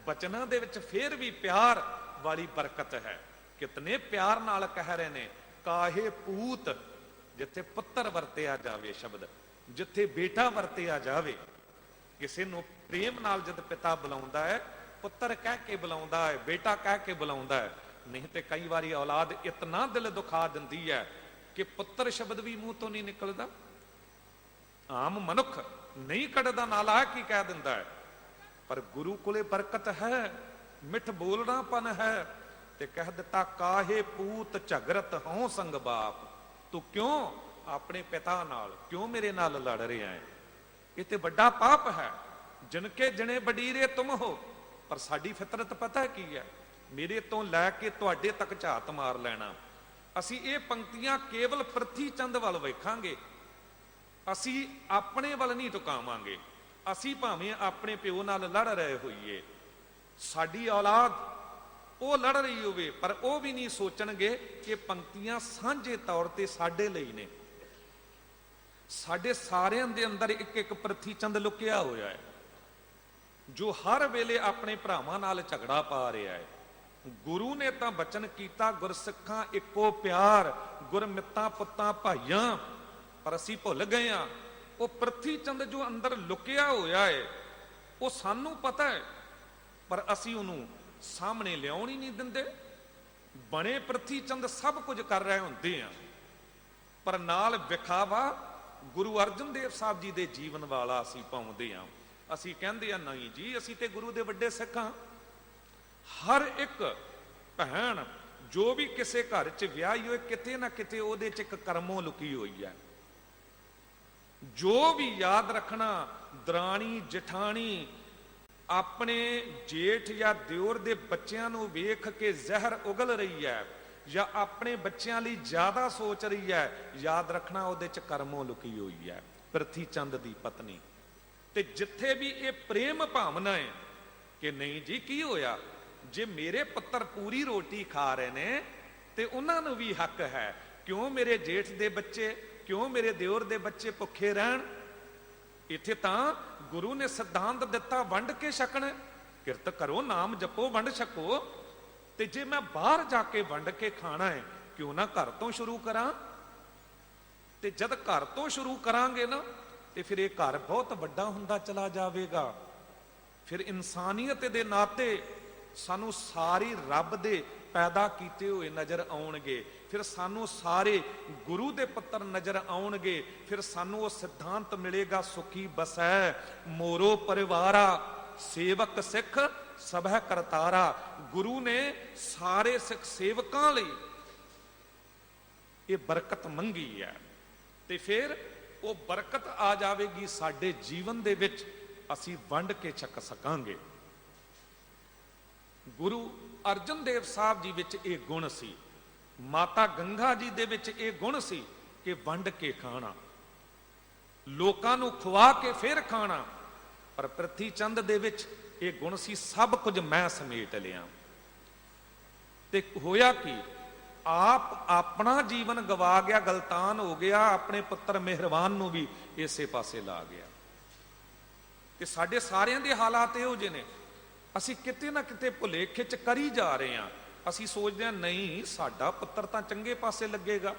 ਬਚਨਾਂ ਦੇ ਵਿੱਚ ਫੇਰ ਵੀ ਪਿਆਰ ਵਾਲੀ ਬਰਕਤ ਹੈ। ਕਿਤਨੇ ਪਿਆਰ ਨਾਲ ਕਹਿ ਰਹੇ ਨੇ, ਕਾਹੇ ਪੂਤ, ਜਿੱਥੇ ਪੁੱਤਰ ਵਰਤਿਆ ਜਾਵੇ ਸ਼ਬਦ, ਜਿੱਥੇ ਬੇਟਾ ਵਰਤਿਆ ਜਾਵੇ। ਕਿਸੇ ਨੂੰ ਪ੍ਰੇਮ ਨਾਲ ਜਦ ਪਿਤਾ ਬੁਲਾਉਂਦਾ ਹੈ, ਪੁੱਤਰ ਕਹਿ ਕੇ ਬੁਲਾਉਂਦਾ ਹੈ, ਬੇਟਾ ਕਹਿ ਕੇ ਬੁਲਾਉਂਦਾ ਹੈ। ਨਹੀਂ ਤੇ ਕਈ ਵਾਰੀ ਔਲਾਦ ਇਤਨਾ ਦਿਲ ਦੁਖਾ ਦਿੰਦੀ ਹੈ ਕਿ ਪੁੱਤਰ ਸ਼ਬਦ ਵੀ ਮੂੰਹ ਤੋਂ ਨਹੀਂ ਨਿਕਲਦਾ। ਆਮ ਮਨੁੱਖ ਨਹੀਂ ਕੱਢਦਾ, ਨਾਲਾ ਕੀ ਕਹਿ ਦਿੰਦਾ ਹੈ। ਪਰ ਗੁਰੂ ਕੋਲੇ ਬਰਕਤ ਹੈ, ਮਿੱਠ ਬੋਲਣਾਪਨ ਹੈ, ਤੇ ਕਹਿ ਦਿੱਤਾ ਕਾਹੇ ਪੂਤ ਝਗਰਤ ਹਉ ਸੰਗ ਬਾਪ। ਤੂੰ ਕਿਉਂ ਆਪਣੇ ਪਿਤਾ ਨਾਲ, ਕਿਉਂ ਮੇਰੇ ਨਾਲ ਲੜ ਰਿਹਾ ਹੈ? ਇਹ ਤੇ ਵੱਡਾ ਪਾਪ ਹੈ। ਜਿਨਕੇ ਜਣੇ ਬਡੀਰੇ ਤੁਮ ਹੋ। ਪਰ ਸਾਡੀ ਫਿਤਰਤ ਪਤਾ ਕੀ ਹੈ? ਮੇਰੇ ਤੋਂ ਲੈ ਕੇ ਤੁਹਾਡੇ ਤੱਕ ਝਾਤ ਮਾਰ ਲੈਣਾ। ਅਸੀਂ ਇਹ ਪੰਕਤੀਆਂ ਕੇਵਲ ਪ੍ਰਿਥੀ ਚੰਦ ਵੱਲ ਵੇਖਾਂਗੇ, ਅਸੀਂ ਆਪਣੇ ਵੱਲ ਨਹੀਂ ਟੁਕਾਵਾਂਗੇ। ਅਸੀਂ ਭਾਵੇਂ ਆਪਣੇ ਪਿਓ ਨਾਲ ਲੜ ਰਹੇ ਹੋਈਏ, ਸਾਡੀ ਔਲਾਦ ਉਹ ਲੜ ਰਹੀ ਹੋਵੇ, ਪਰ ਉਹ ਵੀ ਨਹੀਂ ਸੋਚਣਗੇ ਕਿ ਪੰਕਤੀਆਂ ਸਾਂਝੇ ਤੌਰ ਤੇ ਸਾਡੇ ਲਈ ਨੇ। ਸਾਡੇ ਸਾਰਿਆਂ ਦੇ ਅੰਦਰ ਇੱਕ ਇੱਕ ਪ੍ਰਿਥੀ ਚੰਦ ਲੁਕਿਆ ਹੋਇਆ ਹੈ, ਜੋ ਹਰ ਵੇਲੇ ਆਪਣੇ ਭਰਾਵਾਂ ਨਾਲ ਝਗੜਾ ਪਾ ਰਿਹਾ ਹੈ। ਗੁਰੂ ਨੇ ਤਾਂ ਬਚਨ ਕੀਤਾ, ਗੁਰਸਿੱਖਾਂ ਇੱਕੋ ਪਿਆਰ, ਗੁਰਮਿੱਤਾਂ ਪੁੱਤਾਂ ਭਾਈਆਂ, ਪਰ ਅਸੀਂ ਭੁੱਲ ਗਏ ਹਾਂ। ਉਹ ਪ੍ਰਿਥੀ ਚੰਦ ਜੋ ਅੰਦਰ ਲੁਕਿਆ ਹੋਇਆ ਹੈ, ਉਹ ਸਾਨੂੰ ਪਤਾ ਹੈ, ਪਰ ਅਸੀਂ ਉਹਨੂੰ ਸਾਹਮਣੇ ਲਿਆਉਣ ਹੀ ਨਹੀਂ ਦਿੰਦੇ। ਬਣੇ ਪ੍ਰਿਥੀ ਚੰਦ ਸਭ ਕੁਝ ਕਰ ਰਹੇ ਹੁੰਦੇ ਆ, ਪਰ ਨਾਲ ਵਿਖਾਵਾ ਗੁਰੂ ਅਰਜਨ ਦੇਵ ਸਾਹਿਬ ਜੀ ਦੇ ਜੀਵਨ ਵਾਲਾ ਅਸੀਂ ਪਾਉਂਦੇ ਆ। ਅਸੀਂ ਕਹਿੰਦੇ ਆ ਨਹੀਂ ਜੀ, ਅਸੀਂ ਤੇ ਗੁਰੂ ਦੇ ਵੱਡੇ ਸਿੱਖ ਹਾਂ। ਹਰ ਇੱਕ ਭੈਣ ਜੋ ਵੀ ਕਿਸੇ ਘਰ 'ਚ ਵਿਆਹੀ ਹੋਏ, ਕਿਤੇ ਨਾ ਕਿਤੇ ਉਹਦੇ 'ਚ ਇੱਕ ਕਰਮੋਂ ਲੁਕੀ ਹੋਈ ਹੈ। ਜੋ ਵੀ ਯਾਦ ਰੱਖਣਾ, ਦਰਾਣੀ ਜਠਾਣੀ ਆਪਣੇ ਜੇਠ ਜਾਂ ਦਿਓਰ ਦੇ ਬੱਚਿਆਂ ਨੂੰ ਵੇਖ ਕੇ ਜ਼ਹਿਰ ਉਗਲ ਰਹੀ ਹੈ, ਜਾਂ ਆਪਣੇ ਬੱਚਿਆਂ ਲਈ ਜ਼ਿਆਦਾ ਸੋਚ ਰਹੀ ਹੈ, ਯਾਦ ਰੱਖਣਾ ਉਹਦੇ 'ਚ ਕਰਮੋਂ ਲੁਕੀ ਹੋਈ ਹੈ, ਪ੍ਰਿਥੀ ਚੰਦ ਦੀ ਪਤਨੀ। ਤੇ ਜਿੱਥੇ ਵੀ ਇਹ ਪ੍ਰੇਮ ਭਾਵਨਾ ਹੈ ਕਿ ਨਹੀਂ ਜੀ ਕੀ ਹੋਇਆ, ਜੇ ਮੇਰੇ ਪੁੱਤਰ ਪੂਰੀ ਰੋਟੀ ਖਾ ਰਹੇ ਨੇ ਤੇ ਉਹਨਾਂ ਨੂੰ ਵੀ ਹੱਕ ਹੈ, ਕਿਉਂ ਮੇਰੇ ਜੇਠ ਦੇ ਬੱਚੇ, ਕਿਉਂ ਮੇਰੇ ਦਿਓਰ ਦੇ ਬੱਚੇ ਭੁੱਖੇ ਰਹਿਣ? ਇੱਥੇ ਤਾਂ ਗੁਰੂ ਨੇ ਸਿਧਾਂਤ ਦਿੱਤਾ, ਵੰਡ ਕੇ ਛਕਣਾ। ਕਿਰਤ ਕਰੋ, ਨਾਮ ਜਪੋ, ਵੰਡ ਛਕੋ। ਤੇ ਜੇ ਮੈਂ ਬਾਹਰ ਜਾ ਕੇ ਵੰਡ ਕੇ ਖਾਣਾ ਹੈ, ਕਿਉਂ ਨਾ ਘਰ ਤੋਂ ਸ਼ੁਰੂ ਕਰਾਂ? ਤੇ ਜਦ ਘਰ ਤੋਂ ਸ਼ੁਰੂ ਕਰਾਂਗੇ ਨਾ, ਤੇ ਫਿਰ ਇਹ ਘਰ ਬਹੁਤ ਵੱਡਾ ਹੁੰਦਾ ਚਲਾ ਜਾਵੇਗਾ। ਫਿਰ ਇਨਸਾਨੀਅਤ ਦੇ ਨਾਤੇ ਸਾਨੂੰ ਸਾਰੀ ਰੱਬ ਦੇ ਪੈਦਾ ਕੀਤੇ ਹੋਏ ਨਜ਼ਰ ਆਉਣਗੇ, ਫਿਰ ਸਾਨੂੰ ਸਾਰੇ ਗੁਰੂ ਦੇ ਪੁੱਤਰ ਨਜ਼ਰ ਆਉਣਗੇ। ਫਿਰ ਸਾਨੂੰ ਉਹ ਸਿਧਾਂਤ ਮਿਲੇਗਾ, ਸੁਖੀ ਬਸੈ ਮੋਰੋ ਪਰਿਵਾਰਾ, ਸੇਵਕ ਸਿੱਖ ਸਭੈ ਕਰਤਾਰਾ। ਗੁਰੂ ਨੇ ਸਾਰੇ ਸਿੱਖ ਸੇਵਕਾਂ ਲਈ ਇਹ ਬਰਕਤ ਮੰਗੀ ਹੈ, ਤੇ ਫਿਰ ਉਹ ਬਰਕਤ ਆ ਜਾਵੇਗੀ ਸਾਡੇ ਜੀਵਨ ਦੇ ਵਿੱਚ, ਅਸੀਂ ਵੰਡ ਕੇ ਛਕ ਸਕਾਂਗੇ। ਗੁਰੂ ਅਰਜਨ ਦੇਵ ਸਾਹਿਬ ਜੀ ਵਿੱਚ ਇਹ ਗੁਣ ਸੀ, ਮਾਤਾ ਗੰਗਾ ਜੀ ਦੇ ਵਿੱਚ ਇਹ ਗੁਣ ਸੀ ਕਿ ਵੰਡ ਕੇ ਖਾਣਾ, ਲੋਕਾਂ ਨੂੰ ਖਵਾ ਕੇ ਫਿਰ ਖਾਣਾ। ਪਰ ਪ੍ਰਿਥੀ ਚੰਦ ਦੇ ਵਿੱਚ ਇਹ ਗੁਣ ਸੀ, ਸਭ ਕੁਝ ਮੈਂ ਸਮੇਟ ਲਿਆ। ਤੇ ਹੋਇਆ ਕੀ, ਆਪ ਆਪਣਾ ਜੀਵਨ ਗਵਾ ਗਿਆ, ਗਲਤਾਨ ਹੋ ਗਿਆ, ਆਪਣੇ ਪੁੱਤਰ ਮਿਹਰਬਾਨ ਨੂੰ ਵੀ ਇਸੇ ਪਾਸੇ ਲਾ ਗਿਆ। ਤੇ ਸਾਡੇ ਸਾਰਿਆਂ ਦੇ ਹਾਲਾਤ ਇਹੋ ਜਿਹੇ ਨੇ, ਅਸੀਂ ਕਿਤੇ ਨਾ ਕਿਤੇ ਭੁਲੇਖੇ 'ਚ ਕਰੀ ਜਾ ਰਹੇ ਹਾਂ। ਅਸੀਂ ਸੋਚਦੇ ਹਾਂ ਨਹੀਂ, ਸਾਡਾ ਪੁੱਤਰ ਤਾਂ ਚੰਗੇ ਪਾਸੇ ਲੱਗੇਗਾ,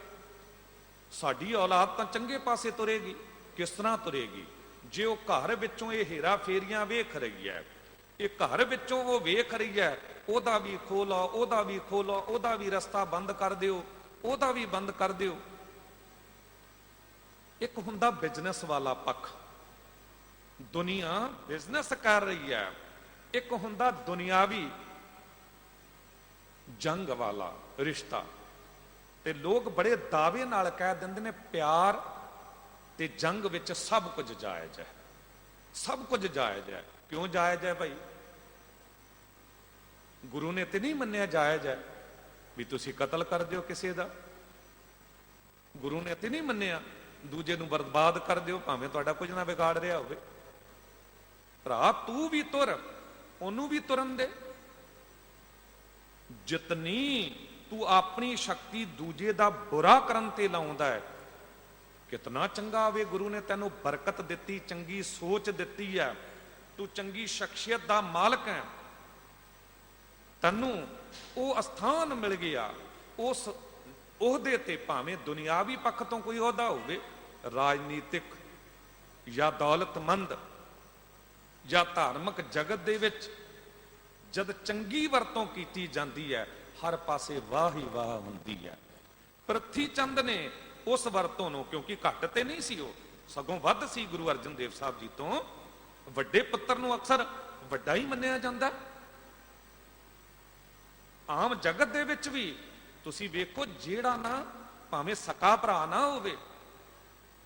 ਸਾਡੀ ਔਲਾਦ ਤਾਂ ਚੰਗੇ ਪਾਸੇ ਤੁਰੇਗੀ। ਕਿਸ ਤਰ੍ਹਾਂ ਤੁਰੇਗੀ? ਜੇ ਉਹ ਘਰ ਵਿੱਚੋਂ ਇਹ ਹੇਰਾ ਫੇਰੀਆਂ ਵੇਖ ਰਹੀ ਹੈ, ਇਹ ਘਰ ਵਿੱਚੋਂ ਉਹ ਵੇਖ ਰਹੀ ਹੈ, ਉਹਦਾ ਵੀ ਖੋਲੋ, ਉਹਦਾ ਵੀ ਖੋਲੋ, ਉਹਦਾ ਵੀ ਰਸਤਾ ਬੰਦ ਕਰ ਦਿਓ, ਉਹਦਾ ਵੀ ਬੰਦ ਕਰ ਦਿਓ। ਇੱਕ ਹੁੰਦਾ ਬਿਜ਼ਨਸ ਵਾਲਾ ਪੱਖ, ਦੁਨੀਆ ਬਿਜ਼ਨਸ ਕਰ ਰਹੀ ਹੈ, ਇੱਕ ਹੁੰਦਾ ਦੁਨਿਆਵੀ ਜੰਗ ਵਾਲਾ ਰਿਸ਼ਤਾ। ਤੇ ਲੋਕ ਬੜੇ ਦਾਅਵੇ ਨਾਲ ਕਹਿ ਦਿੰਦੇ ਨੇ ਪਿਆਰ ਤੇ ਜੰਗ ਵਿੱਚ ਸਭ ਕੁਝ ਜਾਇਜ਼ ਹੈ, ਸਭ ਕੁਝ ਜਾਇਜ਼ ਹੈ। ਕਿਉਂ ਜਾਇਜ਼ ਹੈ ਭਾਈ? ਗੁਰੂ ਨੇ ਤੇ ਨਹੀਂ ਮੰਨਿਆ ਜਾਇਜ਼ ਹੈ ਵੀ ਤੁਸੀਂ ਕਤਲ ਕਰ ਦਿਓ ਕਿਸੇ ਦਾ। ਗੁਰੂ ਨੇ ਤੇ ਨਹੀਂ ਮੰਨਿਆ ਦੂਜੇ ਨੂੰ ਬਰਬਾਦ ਕਰ ਦਿਓ ਭਾਵੇਂ ਤੁਹਾਡਾ ਕੁਝ ਨਾ ਵਿਗਾੜ ਰਿਹਾ ਹੋਵੇ। ਭਰਾ ਤੂੰ ਵੀ ਤੁਰ, ਉਹਨੂੰ ਵੀ ਤੁਰਨ ਦੇ। ਜਿਤਨੀ ਤੂੰ ਆਪਣੀ ਸ਼ਕਤੀ ਦੂਜੇ ਦਾ ਬੁਰਾ ਕਰਨ ਤੇ ਲਾਉਂਦਾ ਹੈ, ਕਿਤਨਾ ਚੰਗਾ ਹੋਵੇ। ਗੁਰੂ ਨੇ ਤੈਨੂੰ ਬਰਕਤ ਦਿੱਤੀ, ਚੰਗੀ ਸੋਚ ਦਿੱਤੀ ਹੈ, ਤੂੰ ਚੰਗੀ ਸ਼ਖਸੀਅਤ ਦਾ ਮਾਲਕ ਹੈ, ਤੈਨੂੰ ਉਹ ਅਸਥਾਨ ਮਿਲ ਗਿਆ, ਉਸ ਉਹਦੇ ਤੇ ਭਾਵੇਂ ਦੁਨਿਆਵੀ ਪੱਖ ਤੋਂ ਕੋਈ ਅਹੁਦਾ ਹੋਵੇ, ਰਾਜਨੀਤਿਕ ਜਾਂ ਦੌਲਤਮੰਦ ਜਾਂ ਧਾਰਮਿਕ ਜਗਤ ਦੇ ਵਿੱਚ ਜਦ ਚੰਗੀ ਵਰਤੋਂ ਕੀਤੀ ਜਾਂਦੀ ਹੈ, ਹਰ ਪਾਸੇ ਵਾਹ ਹੀ ਵਾਹ ਹੁੰਦੀ ਹੈ। ਪ੍ਰਿਥੀ ਚੰਦ ਨੇ ਉਸ ਵਰਤੋਂ ਨੂੰ, ਕਿਉਂਕਿ ਘੱਟ ਤੇ ਨਹੀਂ ਸੀ ਉਹ, ਸਗੋਂ ਵੱਧ ਸੀ ਗੁਰੂ ਅਰਜਨ ਦੇਵ ਸਾਹਿਬ ਜੀ ਤੋਂ। ਵੱਡੇ ਪੁੱਤਰ ਨੂੰ ਅਕਸਰ ਵੱਡਾ ਹੀ ਮੰਨਿਆ ਜਾਂਦਾ। ਆਮ ਜਗਤ ਦੇ ਵਿੱਚ ਵੀ ਤੁਸੀਂ ਵੇਖੋ, ਜਿਹੜਾ ਨਾ ਭਾਵੇਂ ਸਕਾ ਭਰਾ ਨਾ ਹੋਵੇ,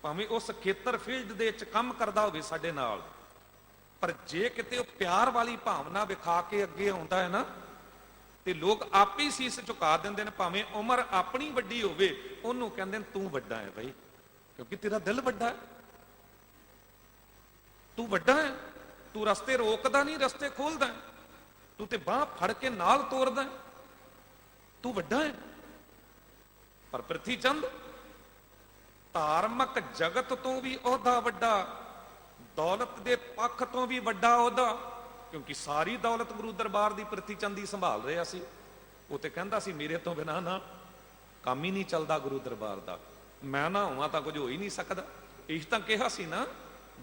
ਭਾਵੇਂ ਉਸ ਖੇਤਰ ਫੀਲਡ ਦੇ ਵਿੱਚ ਕੰਮ ਕਰਦਾ ਹੋਵੇ ਸਾਡੇ ਨਾਲ, ਪਰ ਜੇ ਕਿਤੇ ਉਹ ਪਿਆਰ ਵਾਲੀ ਭਾਵਨਾ ਵਿਖਾ ਕੇ ਅੱਗੇ ਆਉਂਦਾ ਹੈ ਨਾ, ਤੇ ਲੋਕ ਆਪੇ ਹੀ ਸੀਸ ਝੁਕਾ ਦਿੰਦੇ ਨੇ। ਭਾਵੇਂ ਉਮਰ ਆਪਣੀ ਵੱਡੀ ਹੋਵੇ, ਉਹਨੂੰ ਕਹਿੰਦੇ ਨੇ ਤੂੰ ਵੱਡਾ ਹੈ ਬਈ, ਕਿਉਂਕਿ ਤੇਰਾ ਦਿਲ ਵੱਡਾ ਹੈ, ਤੂੰ ਵੱਡਾ ਹੈ, ਤੂੰ ਰਸਤੇ ਰੋਕਦਾ ਨਹੀਂ, ਰਸਤੇ ਖੋਲਦਾ, ਤੂੰ ਤੇ ਬਾਹ ਫੜ ਕੇ ਨਾਲ ਤੋਰਦਾ, ਤੂੰ ਵੱਡਾ ਹੈ। ਪਰ ਪ੍ਰਿਥੀ ਚੰਦ ਧਾਰਮਿਕ ਜਗਤ ਤੋਂ ਵੀ ਅਹੁਦਾ ਵੱਡਾ, ਦੌਲਤ ਦੇ ਪੱਖ ਤੋਂ ਵੀ ਵੱਡਾ ਅਹੁਦਾ, ਕਿਉਂਕਿ ਸਾਰੀ ਦੌਲਤ ਗੁਰੂ ਦਰਬਾਰ ਦੀ ਪ੍ਰਿਥੀ ਚੰਦ ਹੀ ਸੰਭਾਲ ਰਿਹਾ ਸੀ। ਉਹ ਤੇ ਕਹਿੰਦਾ ਸੀ ਮੇਰੇ ਤੋਂ ਬਿਨਾਂ ਨਾ ਕੰਮ ਹੀ ਨਹੀਂ ਚੱਲਦਾ ਗੁਰੂ ਦਰਬਾਰ ਦਾ, ਮੈਂ ਨਾ ਹੋਵਾਂ ਤਾਂ ਕੁਝ ਹੋ ਹੀ ਨਹੀਂ ਸਕਦਾ। ਇਹ ਤਾਂ ਕਿਹਾ ਸੀ ਨਾ,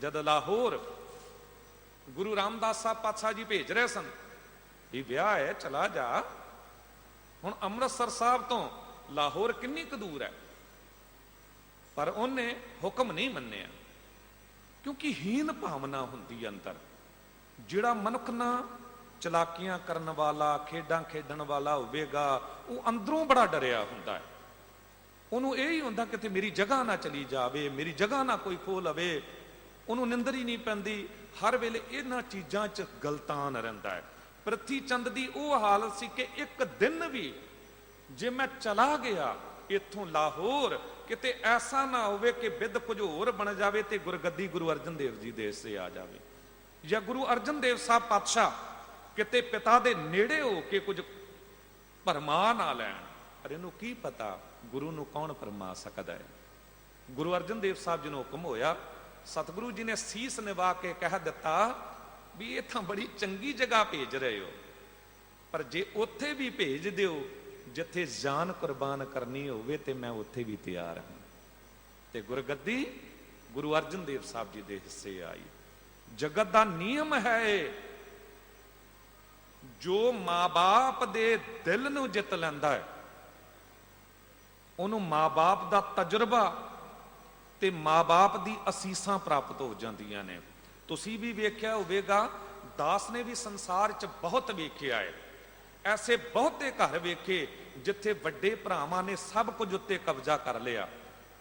ਜਦ ਲਾਹੌਰ ਗੁਰੂ ਰਾਮਦਾਸ ਸਾਹਿਬ ਪਾਤਸ਼ਾਹ ਜੀ ਭੇਜ ਰਹੇ ਸਨ ਵੀ ਵਿਆਹ ਹੈ ਚਲਾ ਜਾ। ਹੁਣ ਅੰਮ੍ਰਿਤਸਰ ਸਾਹਿਬ ਤੋਂ ਲਾਹੌਰ ਕਿੰਨੀ ਕੁ ਦੂਰ ਹੈ, ਪਰ ਉਹਨੇ ਹੁਕਮ ਨਹੀਂ ਮੰਨਿਆ, ਕਿਉਂਕਿ ਹੀਨ ਭਾਵਨਾ ਹੁੰਦੀ ਅੰਦਰ। ਜਿਹੜਾ ਮਨੁੱਖ ਨਾ ਚਲਾਕੀਆਂ ਕਰਨ ਵਾਲਾ, ਖੇਡਾਂ ਖੇਡਣ ਵਾਲਾ ਹੋਵੇਗਾ, ਉਹ ਅੰਦਰੋਂ ਬੜਾ ਡਰਿਆ ਹੁੰਦਾ ਹੈ। ਉਹਨੂੰ ਇਹ ਹੀ ਹੁੰਦਾ ਕਿਤੇ ਮੇਰੀ ਜਗ੍ਹਾ ਨਾ ਚਲੀ ਜਾਵੇ, ਮੇਰੀ ਜਗ੍ਹਾ ਨਾ ਕੋਈ ਖੋਹ ਲਵੇ। ਉਹਨੂੰ ਨਿੰਦਰ ਹੀ ਨਹੀਂ ਪੈਂਦੀ, ਹਰ ਵੇਲੇ ਇਹਨਾਂ ਚੀਜ਼ਾਂ 'ਚ ਗਲਤਾਨ ਰਹਿੰਦਾ ਹੈ। ਪ੍ਰਿਥੀ ਚੰਦ ਦੀ ਉਹ ਹਾਲਤ ਸੀ ਕਿ ਇੱਕ ਦਿਨ ਵੀ ਜੇ ਮੈਂ ਚਲਾ ਗਿਆ ਇੱਥੋਂ ਲਾਹੌਰ, ਕਿਤੇ ਐਸਾ ਨਾ ਹੋਵੇ ਕਿ ਬਿੱਦ ਕੁਝ ਹੋਰ ਬਣ ਜਾਵੇ ਤੇ ਗੁਰਗੱਦੀ ਗੁਰੂ ਅਰਜਨ ਦੇਵ ਜੀ ਦੇਸ਼ ਸੇ ਆ ਜਾਵੇ, ਜਾਂ ਗੁਰੂ ਅਰਜਨ ਦੇਵ ਸਾਹਿਬ ਪਾਤਸ਼ਾਹ ਕਿਤੇ ਪਿਤਾ ਦੇ ਨੇੜੇ ਹੋ ਕੇ ਕੁਝ ਭਰਮਾ ਨਾ ਲੈਣ। ਪਰ ਇਹਨੂੰ ਕੀ ਪਤਾ ਗੁਰੂ ਨੂੰ ਕੌਣ ਭਰਮਾ ਸਕਦਾ ਹੈ। ਗੁਰੂ ਅਰਜਨ ਦੇਵ ਸਾਹਿਬ ਜੀ ਨੂੰ ਹੁਕਮ ਹੋਇਆ, ਸਤਿਗੁਰੂ ਜੀ ਨੇ ਸੀਸ ਨਿਵਾ ਕੇ ਕਹਿ ਦਿੱਤਾ ਵੀ ਇਹ ਤਾਂ ਬੜੀ ਚੰਗੀ ਜਗ੍ਹਾ ਭੇਜ ਰਹੇ ਹੋ, ਪਰ ਜੇ ਉੱਥੇ ਵੀ ਭੇਜ ਦਿਓ ਜਿੱਥੇ ਜਾਨ ਕੁਰਬਾਨ ਕਰਨੀ ਹੋਵੇ ਤੇ ਮੈਂ ਉੱਥੇ ਵੀ ਤਿਆਰ ਹਾਂ। ਤੇ ਗੁਰਗੱਦੀ ਗੁਰੂ ਅਰਜਨ ਦੇਵ ਸਾਹਿਬ ਜੀ ਦੇ ਹਿੱਸੇ ਆਈ। ਜਗਤ ਦਾ ਨਿਯਮ ਹੈ, ਜੋ ਮਾਂ-ਬਾਪ ਦੇ ਦਿਲ ਨੂੰ ਜਿੱਤ ਲੈਂਦਾ ਹੈ, ਉਹਨੂੰ ਮਾਂ-ਬਾਪ ਦਾ ਤਜਰਬਾ ਤੇ ਮਾਂ-ਬਾਪ ਦੀ ਅਸੀਸਾਂ ਪ੍ਰਾਪਤ ਹੋ ਜਾਂਦੀਆਂ ਨੇ। ਤੁਸੀਂ ਵੀ ਵੇਖਿਆ ਹੋਵੇਗਾ, ਦਾਸ ਨੇ ਵੀ ਸੰਸਾਰ 'ਚ ਬਹੁਤ ਵੇਖਿਆ ਹੈ। ਐਸੇ ਬਹੁਤੇ ਘਰ ਵੇਖੇ ਜਿੱਥੇ ਵੱਡੇ ਭਰਾਵਾਂ ਨੇ ਸਭ ਕੁਝ ਉੱਤੇ ਕਬਜ਼ਾ ਕਰ ਲਿਆ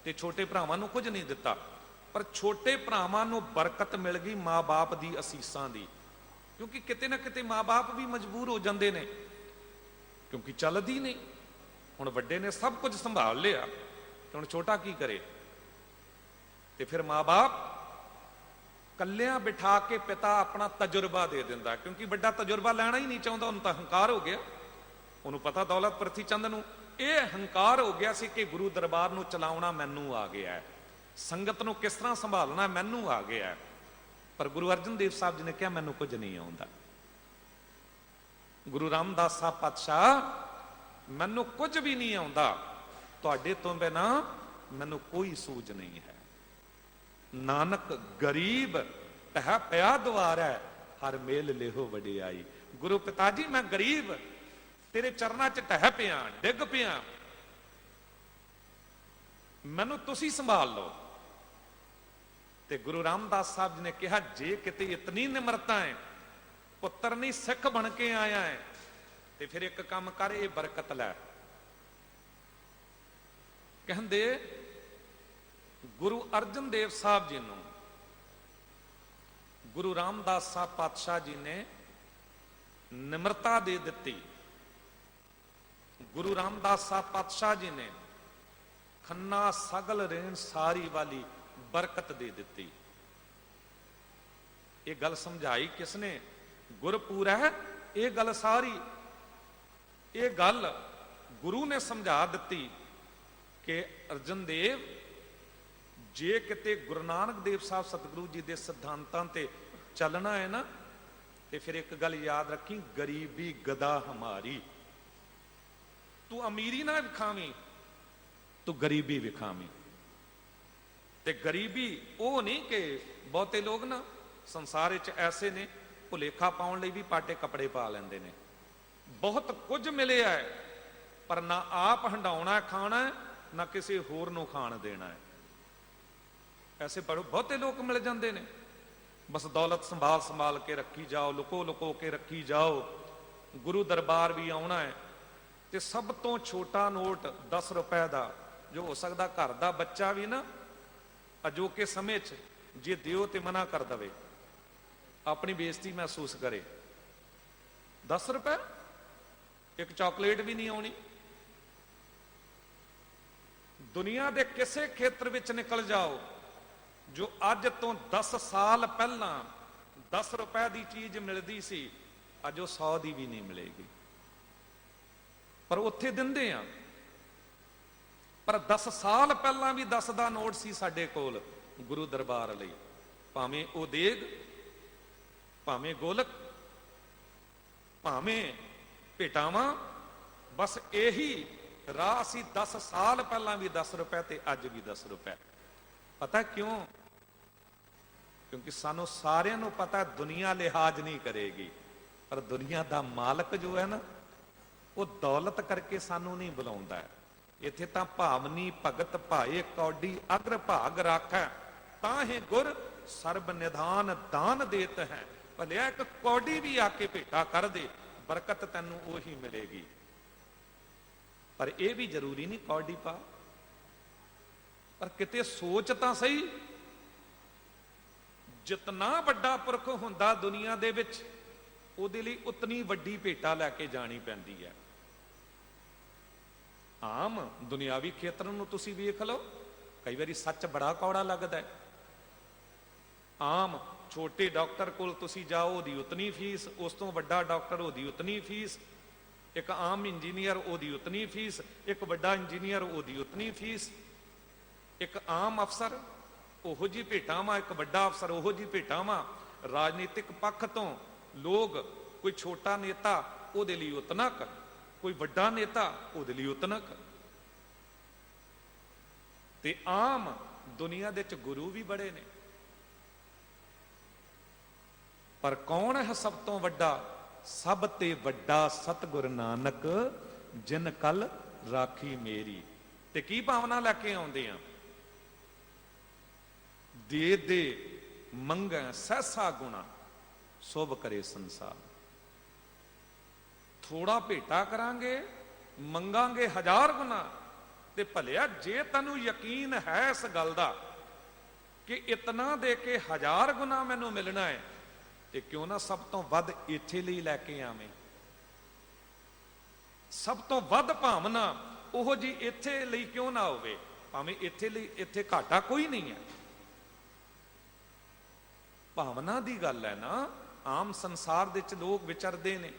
ਤੇ ਛੋਟੇ ਭਰਾਵਾਂ ਨੂੰ ਕੁਝ ਨਹੀਂ ਦਿੱਤਾ, ਪਰ ਛੋਟੇ ਭਰਾਵਾਂ ਨੂੰ ਬਰਕਤ ਮਿਲ ਗਈ ਮਾਂ-ਬਾਪ ਦੀ ਅਸੀਸਾਂ ਦੀ। ਕਿਉਂਕਿ ਕਿਤੇ ਨਾ ਕਿਤੇ ਮਾਂ-ਬਾਪ ਵੀ ਮਜਬੂਰ ਹੋ ਜਾਂਦੇ ਨੇ, ਕਿਉਂਕਿ ਚੱਲਦੀ ਨਹੀਂ। ਹੁਣ ਵੱਡੇ ਨੇ ਸਭ ਕੁਝ ਸੰਭਾਲ ਲਿਆ ਤੇ ਹੁਣ ਛੋਟਾ ਕੀ ਕਰੇ? ਤੇ ਫਿਰ ਮਾਂ-ਬਾਪ ਕੱਲਿਆਂ ਬਿਠਾ ਕੇ ਪਿਤਾ ਆਪਣਾ ਤਜਰਬਾ ਦੇ ਦਿੰਦਾ, ਕਿਉਂਕਿ ਵੱਡਾ ਤਜਰਬਾ ਲੈਣਾ ਹੀ ਨਹੀਂ ਚਾਹੁੰਦਾ, ਉਹਨੂੰ ਤਾਂ ਹੰਕਾਰ ਹੋ ਗਿਆ। ਉਹਨੂੰ ਪਤਾ ਦੌਲਤ ਪ੍ਰਿਥੀ ਚੰਦ ਨੂੰ ਇਹ ਹੰਕਾਰ ਹੋ ਗਿਆ ਸੀ ਕਿ ਗੁਰੂ ਦਰਬਾਰ ਨੂੰ ਚਲਾਉਣਾ ਮੈਨੂੰ ਆ ਗਿਆ ਹੈ, ਸੰਗਤ ਨੂੰ ਕਿਸ ਤਰ੍ਹਾਂ ਸੰਭਾਲਣਾ ਮੈਨੂੰ ਆ ਗਿਆ ਹੈ। ਪਰ ਗੁਰੂ ਅਰਜਨ ਦੇਵ ਸਾਹਿਬ ਜੀ ਨੇ ਕਿਹਾ ਮੈਨੂੰ ਕੁਝ ਨਹੀਂ ਆਉਂਦਾ। ਗੁਰੂ ਰਾਮਦਾਸ ਸਾਹਿਬ ਪਾਤਸ਼ਾਹ ਮੈਨੂੰ ਕੁਝ ਵੀ ਨਹੀਂ ਆਉਂਦਾ, ਤੁਹਾਡੇ ਤੋਂ ਬਿਨਾਂ ਮੈਨੂੰ ਕੋਈ ਸੂਝ ਨਹੀਂ ਹੈ। ਨਾਨਕ ਗਰੀਬ ਟਹਿ ਪਿਆ ਦੁਆਰਾ, ਹਰ ਮੇਲ ਲਿਹੋ ਵਡਿਆਈ। ਗੁਰੂ ਪਿਤਾ ਜੀ ਮੈਂ ਗਰੀਬ ਤੇਰੇ ਚਰਨਾਂ 'ਚ ਟਹਿ ਪਿਆ, ਡਿੱਗ ਪਿਆ, ਮੈਨੂੰ ਤੁਸੀਂ ਸੰਭਾਲ ਲਓ। ਤੇ ਗੁਰੂ ਰਾਮਦਾਸ ਸਾਹਿਬ ਜੀ ਨੇ ਕਿਹਾ, ਜੇ ਕਿਤੇ ਇਤਨੀ ਨਿਮਰਤਾ ਹੈ, ਪੁੱਤਰ ਨਹੀਂ ਸਿੱਖ ਬਣ ਕੇ ਆਇਆ ਹੈ, ਤੇ ਫਿਰ ਇੱਕ ਕੰਮ ਕਰ, ਇਹ ਬਰਕਤ ਲੈ। ਕਹਿੰਦੇ ਗੁਰੂ ਅਰਜਨ ਦੇਵ ਸਾਹਿਬ ਜੀ ਨੂੰ ਗੁਰੂ ਰਾਮਦਾਸ ਸਾਹਿਬ ਪਾਤਸ਼ਾਹ ਜੀ ਨੇ ਨਿਮਰਤਾ ਦੇ ਦਿੱਤੀ। ਗੁਰੂ ਰਾਮਦਾਸ ਸਾਹਿਬ ਪਾਤਸ਼ਾਹ ਜੀ ਨੇ ਖੰਨਾ ਸਗਲ ਰੇਣ ਸਾਰੀ ਵਾਲੀ ਬਰਕਤ ਦੇ ਦਿੱਤੀ। ਇਹ ਗੱਲ ਸਮਝਾਈ ਕਿਸਨੇ? ਗੁਰਪੁਰ ਹੈ ਇਹ ਗੱਲ ਸਾਰੀ। ਇਹ ਗੱਲ ਗੁਰੂ ਨੇ ਸਮਝਾ ਦਿੱਤੀ ਕਿ ਅਰਜਨ ਦੇਵ, ਜੇ ਕਿਤੇ ਗੁਰੂ ਨਾਨਕ ਦੇਵ ਸਾਹਿਬ ਸਤਿਗੁਰੂ ਜੀ ਦੇ ਸਿਧਾਂਤਾਂ ਤੇ ਚੱਲਣਾ ਹੈ ਨਾ, ਤੇ ਫਿਰ ਇੱਕ ਗੱਲ ਯਾਦ ਰੱਖੀ, ਗਰੀਬੀ ਗਦਾ ਹਮਾਰੀ। ਤੂੰ ਅਮੀਰੀ ਨਾ ਵਿਖਾਵੀਂ, ਤੂੰ ਗਰੀਬੀ ਵਿਖਾਵੀਂ। ਤੇ ਗਰੀਬੀ ਉਹ ਨਹੀਂ ਕਿ ਬਹੁਤੇ ਲੋਕ ਨਾ ਸੰਸਾਰ ਵਿੱਚ ਐਸੇ ਨੇ, ਭੁਲੇਖਾ ਪਾਉਣ ਲਈ ਵੀ ਪਾਟੇ ਕੱਪੜੇ ਪਾ ਲੈਂਦੇ ਨੇ। ਬਹੁਤ ਕੁਝ ਮਿਲਿਆ ਹੈ, ਪਰ ਨਾ ਆਪ ਹੰਡਾਉਣਾ ਖਾਣਾ, ਨਾ ਕਿਸੇ ਹੋਰ ਨੂੰ ਖਾਣ ਦੇਣਾ ਹੈ। ਐਸੇ ਬਹੁਤੇ ਲੋਕ ਮਿਲ ਜਾਂਦੇ ਨੇ, ਬਸ ਦੌਲਤ ਸੰਭਾਲ ਸੰਭਾਲ ਕੇ ਰੱਖੀ ਜਾਓ, ਲੁਕੋ ਲੁਕੋ ਕੇ ਰੱਖੀ ਜਾਓ। ਗੁਰੂ ਦਰਬਾਰ ਵੀ ਆਉਣਾ ਹੈ ਤੇ ਸਭ ਤੋਂ ਛੋਟਾ ਨੋਟ 10 ਰੁਪਏ ਦਾ, ਜੋ ਹੋ ਸਕਦਾ ਘਰ ਦਾ ਬੱਚਾ ਵੀ ਨਾ ਅਜੋਕੇ ਸਮੇਂ 'ਚ ਜੇ ਦਿਓ ਤੇ ਮਨਾ ਕਰ ਦਵੇ, ਆਪਣੀ ਬੇਇੱਜ਼ਤੀ ਮਹਿਸੂਸ ਕਰੇ। 10 ਰੁਪਏ ਇੱਕ ਚਾਕਲੇਟ ਵੀ ਨਹੀਂ ਆਉਣੀ। ਦੁਨੀਆ ਦੇ ਕਿਸੇ ਖੇਤਰ ਵਿੱਚ ਨਿਕਲ ਜਾਓ, ਜੋ ਅੱਜ ਤੋਂ 10 ਸਾਲ ਪਹਿਲਾਂ 10 ਰੁਪਏ ਦੀ ਚੀਜ਼ ਮਿਲਦੀ ਸੀ, ਅੱਜ ਉਹ 100 ਦੀ ਵੀ ਨਹੀਂ ਮਿਲੇਗੀ। ਪਰ ਉੱਥੇ ਦਿੰਦੇ ਆ। ਪਰ 10 ਸਾਲ ਪਹਿਲਾਂ ਵੀ 10 ਦਾ ਨੋਟ ਸੀ ਸਾਡੇ ਕੋਲ ਗੁਰੂ ਦਰਬਾਰ ਲਈ, ਭਾਵੇਂ ਉਹ ਦੇਗ, ਭਾਵੇਂ ਗੋਲਕ, ਭਾਵੇਂ ਭੇਟਾਵਾਂ। ਬਸ ਇਹੀ ਰਾਹ ਸੀ 10 ਸਾਲ ਪਹਿਲਾਂ ਵੀ 10 ਰੁਪਏ ਤੇ ਅੱਜ ਵੀ 10 ਰੁਪਏ। ਪਤਾ ਕਿਉਂ? ਕਿਉਂਕਿ ਸਾਨੂੰ ਸਾਰਿਆਂ ਨੂੰ ਪਤਾ ਦੁਨੀਆ ਲਿਹਾਜ਼ ਨਹੀਂ ਕਰੇਗੀ, ਪਰ ਦੁਨੀਆ ਦਾ ਮਾਲਕ ਜੋ ਹੈ ਨਾ, ਉਹ ਦੌਲਤ ਕਰਕੇ ਸਾਨੂੰ ਨਹੀਂ ਬੁਲਾਉਂਦਾ। ਇੱਥੇ ਤਾਂ ਭਾਵਨੀ ਭਗਤ ਭਾਏ ਕੌਡੀ ਅਗਰ ਭਾਗ ਰਾਖੈ, ਤਾਂ ਹੀ ਗੁਰ ਸਰਬ ਨਿਧਾਨ ਦਾਨ ਦੇਤ ਹੈ। ਭਲਿਆ ਇੱਕ ਕੌਡੀ ਵੀ ਆ ਕੇ ਭੇਟਾ ਕਰ ਦੇ, ਬਰਕਤ ਤੈਨੂੰ ਉਹੀ ਮਿਲੇਗੀ। ਪਰ ਇਹ ਵੀ ਜ਼ਰੂਰੀ ਨਹੀਂ ਕੌਡੀ ਪਾ, ਪਰ ਕਿਤੇ ਸੋਚ ਤਾਂ ਸਹੀ। ਜਿਤਨਾ ਵੱਡਾ ਪੁਰਖ ਹੁੰਦਾ ਦੁਨੀਆ ਦੇ ਵਿੱਚ, ਉਹਦੇ ਲਈ ਉਤਨੀ ਵੱਡੀ ਭੇਟਾ ਲੈ ਕੇ ਜਾਣੀ ਪੈਂਦੀ ਹੈ। ਆਮ ਦੁਨਿਆਵੀ ਖੇਤਰ ਨੂੰ ਤੁਸੀਂ ਵੇਖ ਲਓ, ਕਈ ਵਾਰੀ ਸੱਚ ਬੜਾ ਕੌੜਾ ਲੱਗਦਾ ਹੈ। ਆਮ ਛੋਟੇ ਡਾਕਟਰ ਕੋਲ ਤੁਸੀਂ ਜਾਓ, ਉਹਦੀ ਉਤਨੀ ਫੀਸ, ਉਸ ਤੋਂ ਵੱਡਾ ਡਾਕਟਰ ਉਹਦੀ ਉਤਨੀ ਫੀਸ, ਇੱਕ ਆਮ ਇੰਜੀਨੀਅਰ ਉਹਦੀ ਉਤਨੀ ਫੀਸ, ਇੱਕ ਵੱਡਾ ਇੰਜੀਨੀਅਰ ਉਹਦੀ ਉਤਨੀ ਫੀਸ, ਇੱਕ ਆਮ ਅਫਸਰ ਉਹੋ ਜੀ ਭੇਟਾਵਾਂ, ਇੱਕ ਵੱਡਾ ਅਫਸਰ ਉਹੋ ਜੀ ਭੇਟਾਵਾਂ। ਰਾਜਨੀਤਿਕ ਪੱਖ ਤੋਂ ਲੋਕ, ਕੋਈ ਛੋਟਾ ਨੇਤਾ ਉਹਦੇ ਲਈ ਉਤਨਾ ਕੁ, ਕੋਈ ਵੱਡਾ ਨੇਤਾ ਉਹਦੇ ਲਈ ਉਤਨਾ ਕੁ। ਤੇ ਆਮ ਦੁਨੀਆ ਦੇ ਵਿੱਚ ਗੁਰੂ ਵੀ ਬੜੇ ਨੇ, ਪਰ ਕੌਣ ਹੈ ਸਭ ਤੋਂ ਵੱਡਾ? ਸਭ ਤੇ ਵੱਡਾ ਸਤਿਗੁਰ ਨਾਨਕ, ਜਿਨ ਕਲ ਰਾਖੀ ਮੇਰੀ। ਤੇ ਕੀ ਭਾਵਨਾ ਲੈ ਕੇ ਆਉਂਦੇ ਆ? ਦੇ ਦੇ ਮੰਗੈ ਸਹਿਸਾ ਗੁਣਾ, ਸੁਭ ਕਰੇ ਸੰਸਾਰ। ਥੋੜਾ ਭੇਟਾ ਕਰਾਂਗੇ, ਮੰਗਾਂਗੇ 1000 ਗੁਣਾ। ਤੇ ਭਲਿਆ ਜੇ ਤੈਨੂੰ ਯਕੀਨ ਹੈ ਇਸ ਗੱਲ ਦਾ ਕਿ ਇਤਨਾ ਦੇ ਕੇ 1000 ਗੁਣਾ ਮੈਨੂੰ ਮਿਲਣਾ ਹੈ, ਤੇ ਕਿਉਂ ਨਾ ਸਭ ਤੋਂ ਵੱਧ ਇੱਥੇ ਲਈ ਲੈ ਕੇ ਆਵੇਂ। ਸਭ ਤੋਂ ਵੱਧ ਭਾਵਨਾ ਉਹੋ ਜੀ ਇੱਥੇ ਲਈ ਕਿਉਂ ਨਾ ਹੋਵੇ? ਭਾਵੇਂ ਇੱਥੇ ਲਈ, ਇੱਥੇ ਘਾਟਾ ਕੋਈ ਨਹੀਂ ਹੈ। ਭਾਵਨਾ ਦੀ ਗੱਲ ਹੈ ਨਾ। ਆਮ ਸੰਸਾਰ ਦੇ ਵਿੱਚ ਲੋਕ ਵਿਚਰਦੇ ਨੇ,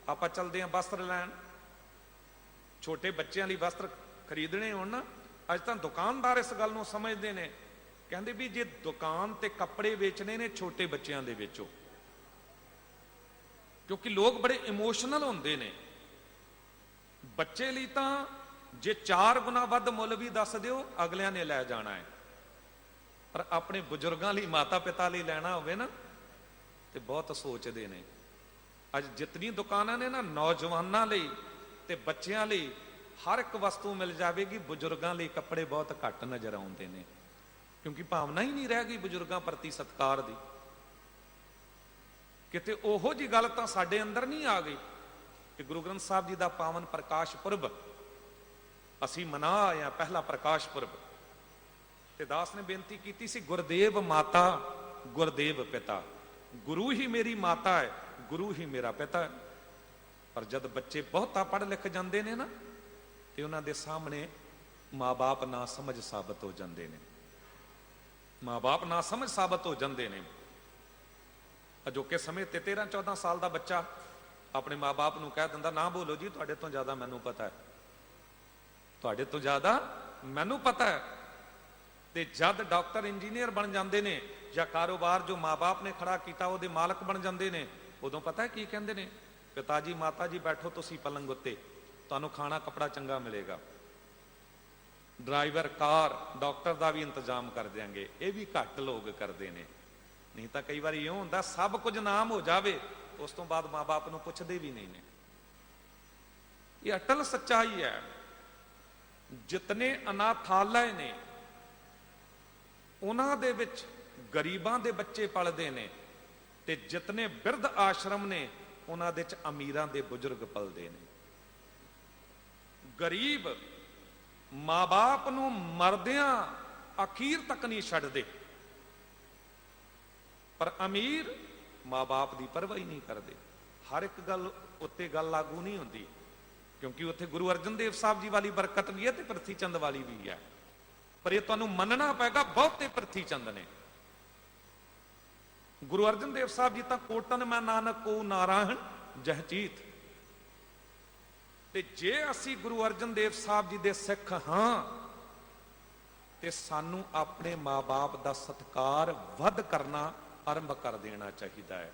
ਆਪਾਂ ਚਲਦੇ ਹਾਂ ਵਸਤਰ ਲੈਣ, ਛੋਟੇ ਬੱਚਿਆਂ ਲਈ ਵਸਤਰ ਖਰੀਦਣੇ ਹੋਣ ਨਾ, ਅੱਜ ਤਾਂ ਦੁਕਾਨਦਾਰ ਇਸ ਗੱਲ ਨੂੰ ਸਮਝਦੇ ਨੇ, ਕਹਿੰਦੇ ਵੀ ਜੇ ਦੁਕਾਨ ਤੇ ਕੱਪੜੇ ਵੇਚਣੇ ਨੇ ਛੋਟੇ ਬੱਚਿਆਂ ਦੇ ਵੇਚੋ, ਕਿਉਂਕਿ ਲੋਕ ਬੜੇ ਇਮੋਸ਼ਨਲ ਹੁੰਦੇ ਨੇ। ਬੱਚੇ ਲਈ ਤਾਂ ਜੇ 4 ਗੁਣਾ ਵੱਧ ਮੁੱਲ ਵੀ ਦੱਸ ਦਿਓ, ਅਗਲਿਆਂ ਨੇ ਲੈ ਜਾਣਾ ਹੈ। ਪਰ ਆਪਣੇ ਬਜ਼ੁਰਗਾਂ ਲਈ, ਮਾਤਾ ਪਿਤਾ ਲਈ ਲੈਣਾ ਹੋਵੇ ਨਾ, ਤੇ ਬਹੁਤ ਸੋਚਦੇ ਨੇ। ਅੱਜ ਜਿਤਨੀ ਦੁਕਾਨਾਂ ਨੇ ਨਾ, ਨੌਜਵਾਨਾਂ ਲਈ ਤੇ ਬੱਚਿਆਂ ਲਈ ਹਰ ਇੱਕ ਵਸਤੂ ਮਿਲ ਜਾਵੇਗੀ, ਬਜ਼ੁਰਗਾਂ ਲਈ ਕੱਪੜੇ ਬਹੁਤ ਘੱਟ ਨਜ਼ਰ ਆਉਂਦੇ ਨੇ। ਕਿਉਂਕਿ ਭਾਵਨਾ ਹੀ ਨਹੀਂ ਰਹਿ ਗਈ ਬਜ਼ੁਰਗਾਂ ਪ੍ਰਤੀ ਸਤਿਕਾਰ ਦੀ। ਕਿਤੇ ਉਹੋ ਜੀ ਗੱਲ ਤਾਂ ਸਾਡੇ ਅੰਦਰ ਨਹੀਂ ਆ ਗਈ ਕਿ ਗੁਰੂ ਗ੍ਰੰਥ ਸਾਹਿਬ ਜੀ ਦਾ ਪਾਵਨ ਪ੍ਰਕਾਸ਼ ਪੁਰਬ ਅਸੀਂ ਮਨਾ ਆਏ ਹਾਂ, ਪਹਿਲਾ ਪ੍ਰਕਾਸ਼ ਪੁਰਬ। ਤੇ ਦਾਸ ਨੇ ਬੇਨਤੀ ਕੀਤੀ ਸੀ, ਗੁਰਦੇਵ ਮਾਤਾ ਗੁਰਦੇਵ ਪਿਤਾ, ਗੁਰੂ ਹੀ ਮੇਰੀ ਮਾਤਾ ਹੈ, ਗੁਰੂ ਹੀ ਮੇਰਾ ਪਿਤਾ ਹੈ। ਪਰ ਜਦ ਬੱਚੇ ਬਹੁਤਾ ਪੜ੍ਹ ਲਿਖ ਜਾਂਦੇ ਨੇ ਨਾ, ਤੇ ਉਹਨਾਂ ਦੇ ਸਾਹਮਣੇ ਮਾਂ-ਬਾਪ ਨਾ ਸਮਝ ਸਾਬਤ ਹੋ ਜਾਂਦੇ ਨੇ, ਮਾਂ-ਬਾਪ ਨਾ ਸਮਝ ਸਾਬਤ ਹੋ ਜਾਂਦੇ ਨੇ। ਅਜੋਕੇ ਸਮੇਂ ਤੇ 13-14 ਸਾਲ ਦਾ ਬੱਚਾ ਆਪਣੇ ਮਾਂ-ਬਾਪ ਨੂੰ ਕਹਿ ਦਿੰਦਾ, ਨਾ ਬੋਲੋ ਜੀ, ਤੁਹਾਡੇ ਤੋਂ ਜ਼ਿਆਦਾ ਮੈਨੂੰ ਪਤਾ ਹੈ, ਤੁਹਾਡੇ ਤੋਂ ਜ਼ਿਆਦਾ ਮੈਨੂੰ ਪਤਾ ਹੈ। ਤੇ ਜਦ ਡਾਕਟਰ ਇੰਜੀਨੀਅਰ ਬਣ ਜਾਂਦੇ ਨੇ ਜਾਂ ਕਾਰੋਬਾਰ ਜੋ ਮਾਂ-ਬਾਪ ਨੇ ਖੜਾ ਕੀਤਾ ਉਹਦੇ ਮਾਲਕ ਬਣ ਜਾਂਦੇ ਨੇ, ਉਦੋਂ ਪਤਾ ਹੈ ਕੀ ਕਹਿੰਦੇ ਨੇ, ਪਿਤਾ ਜੀ ਮਾਤਾ ਜੀ ਬੈਠੋ ਤੁਸੀਂ ਪਲੰਗ ਉੱਤੇ, ਤੁਹਾਨੂੰ ਖਾਣਾ ਕੱਪੜਾ ਚੰਗਾ ਮਿਲੇਗਾ, ਡਰਾਈਵਰ ਕਾਰ ਡਾਕਟਰ ਦਾ ਵੀ ਇੰਤਜ਼ਾਮ ਕਰ ਦਿਆਂਗੇ। ਇਹ ਵੀ ਘੱਟ ਲੋਕ ਕਰਦੇ ਨੇ, ਨਹੀਂ ਤਾਂ ਕਈ ਵਾਰੀ ਇਉਂ ਹੁੰਦਾ ਸਭ ਕੁਝ ਨਾਮ ਹੋ ਜਾਵੇ, ਉਸ ਤੋਂ ਬਾਅਦ ਮਾਂ-ਬਾਪ ਨੂੰ ਪੁੱਛਦੇ ਵੀ ਨਹੀਂ ਨੇ। ਇਹ ਅਟਲ ਸੱਚਾਈ ਹੈ। ਜਿਤਨੇ ਅਨਾਥਾਲय ਨੇ ਉਹਨਾਂ ਦੇ ਵਿੱਚ ਗਰੀਬਾਂ ਦੇ ਬੱਚੇ ਪਲਦੇ ਨੇ, ਤੇ ਜਿਤਨੇ ਬਿਰਧ ਆਸ਼ਰਮ ਨੇ ਉਹਨਾਂ ਦੇ ਵਿੱਚ ਅਮੀਰਾਂ ਦੇ ਬਜ਼ੁਰਗ ਪਲਦੇ ਨੇ। ਗਰੀਬ ਮਾਂ-ਬਾਪ ਨੂੰ ਮਰਦਿਆਂ ਅਖੀਰ ਤੱਕ ਨਹੀਂ ਛੱਡਦੇ, ਪਰ ਅਮੀਰ ਮਾਂ-ਬਾਪ ਦੀ ਪਰਵਾਹ ਹੀ ਨਹੀਂ ਕਰਦੇ। ਹਰ ਇੱਕ ਗੱਲ ਉੱਤੇ ਗੱਲ ਲਾਗੂ ਨਹੀਂ ਹੁੰਦੀ, ਕਿਉਂਕਿ ਉੱਥੇ ਗੁਰੂ ਅਰਜਨ ਦੇਵ ਸਾਹਿਬ ਜੀ ਵਾਲੀ ਬਰਕਤ ਵੀ ਹੈ ਤੇ ਪ੍ਰਿਥੀ ਚੰਦ ਵਾਲੀ ਵੀ ਹੈ। ਪਰ ਇਹ ਤੁਹਾਨੂੰ ਮੰਨਣਾ ਪਏਗਾ, ਬਹੁਤੇ ਪ੍ਰਿਥੀ ਚੰਦ ਨੇ। ਗੁਰੂ ਅਰਜਨ ਦੇਵ ਸਾਹਿਬ ਜੀ ਤਾਂ ਕੋਟਨ ਮੈਂ ਨਾਨਕ ਕੋ ਨਾਰਾਇਣ ਜਹਚੀਤ। ਤੇ ਜੇ ਅਸੀਂ ਗੁਰੂ ਅਰਜਨ ਦੇਵ ਸਾਹਿਬ ਜੀ ਦੇ ਸਿੱਖ ਹਾਂ ਤੇ ਸਾਨੂੰ ਆਪਣੇ ਮਾਂ-ਬਾਪ ਦਾ ਸਤਿਕਾਰ ਵੱਧ ਕਰਨਾ ਆਰੰਭ ਕਰ ਦੇਣਾ ਚਾਹੀਦਾ ਹੈ।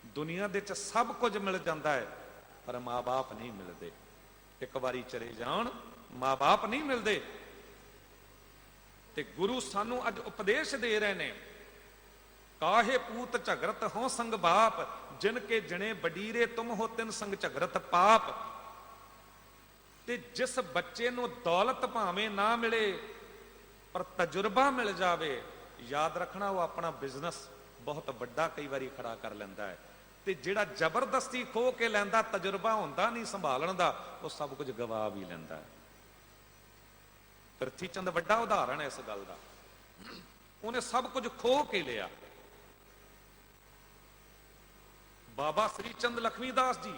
ਦੁਨੀਆ ਦੇ ਵਿੱਚ ਸਭ ਕੁਝ ਮਿਲ ਜਾਂਦਾ ਹੈ, ਪਰ ਮਾਂ-ਬਾਪ ਨਹੀਂ ਮਿਲਦੇ। ਇੱਕ ਵਾਰੀ ਚਲੇ ਜਾਣ ਮਾਂ-ਬਾਪ ਨਹੀਂ ਮਿਲਦੇ। ਤੇ ਗੁਰੂ ਸਾਨੂੰ ਅੱਜ ਉਪਦੇਸ਼ ਦੇ ਰਹੇ ਨੇ, ਕਾਹੇ ਪੂਤ ਝਗਰਤ ਹੋ ਸੰਗ ਬਾਪ, ਜਿਨ ਕੇ ਜਣੇ ਬਡੀਰੇ ਤੁਮ ਹੋ ਤਿਨ ਸੰਗ ਝਗਰਤ ਪਾਪ। ਤੇ ਜਿਸ ਬੱਚੇ ਨੂੰ ਦੌਲਤ ਭਾਵੇਂ ਨਾ ਮਿਲੇ ਪਰ ਤਜਰਬਾ ਮਿਲ ਜਾਵੇ, ਯਾਦ ਰੱਖਣਾ ਉਹ ਆਪਣਾ ਬਿਜ਼ਨਸ ਬਹੁਤ ਵੱਡਾ ਕਈ ਵਾਰੀ ਖੜਾ ਕਰ ਲੈਂਦਾ ਹੈ। ਤੇ ਜਿਹੜਾ ਜ਼ਬਰਦਸਤੀ ਖੋ ਕੇ ਲੈਂਦਾ, ਤਜਰਬਾ ਹੁੰਦਾ ਨਹੀਂ ਸੰਭਾਲਣ ਦਾ, ਉਹ ਸਭ ਕੁਝ ਗਵਾ ਵੀ ਲੈਂਦਾ ਹੈ। ਪ੍ਰਿਥੀ ਚੰਦ ਵੱਡਾ ਉਦਾਹਰਣ ਹੈ ਇਸ ਗੱਲ ਦਾ। ਉਹਨੇ ਸਭ ਕੁਝ ਖੋ ਕੇ ਲਿਆ। ਬਾਬਾ ਸ੍ਰੀ ਚੰਦ ਲਖਮੀ ਦਾਸ ਜੀ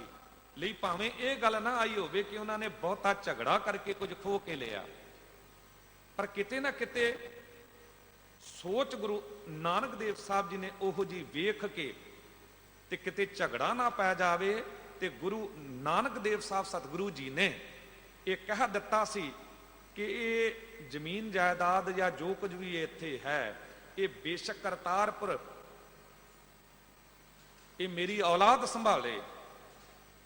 ਲਈ ਭਾਵੇਂ ਇਹ ਗੱਲ ਨਾ ਆਈ ਹੋਵੇ ਕਿ ਉਹਨਾਂ ਨੇ ਬਹੁਤਾ ਝਗੜਾ ਕਰਕੇ ਕੁਝ ਖੋ ਕੇ ਲਿਆ, ਪਰ ਕਿਤੇ ਨਾ ਕਿਤੇ ਸੋਚ ਗੁਰੂ ਨਾਨਕ ਦੇਵ ਸਾਹਿਬ ਜੀ ਨੇ ਉਹੋ ਜੀ ਵੇਖ ਕੇ, ਤੇ ਕਿਤੇ ਝਗੜਾ ਨਾ ਪੈ ਜਾਵੇ, ਤੇ ਗੁਰੂ ਨਾਨਕ ਦੇਵ ਸਾਹਿਬ ਸਤਿਗੁਰੂ ਜੀ ਨੇ ਇਹ ਕਹਿ ਦਿੱਤਾ ਸੀ ਕਿ ਇਹ ਜ਼ਮੀਨ ਜਾਇਦਾਦ ਜਾਂ ਜੋ ਕੁਝ ਵੀ ਇੱਥੇ ਹੈ, ਇਹ ਬੇਸ਼ੱਕ ਕਰਤਾਰਪੁਰ ਇਹ ਮੇਰੀ ਔਲਾਦ ਸੰਭਾਲੇ,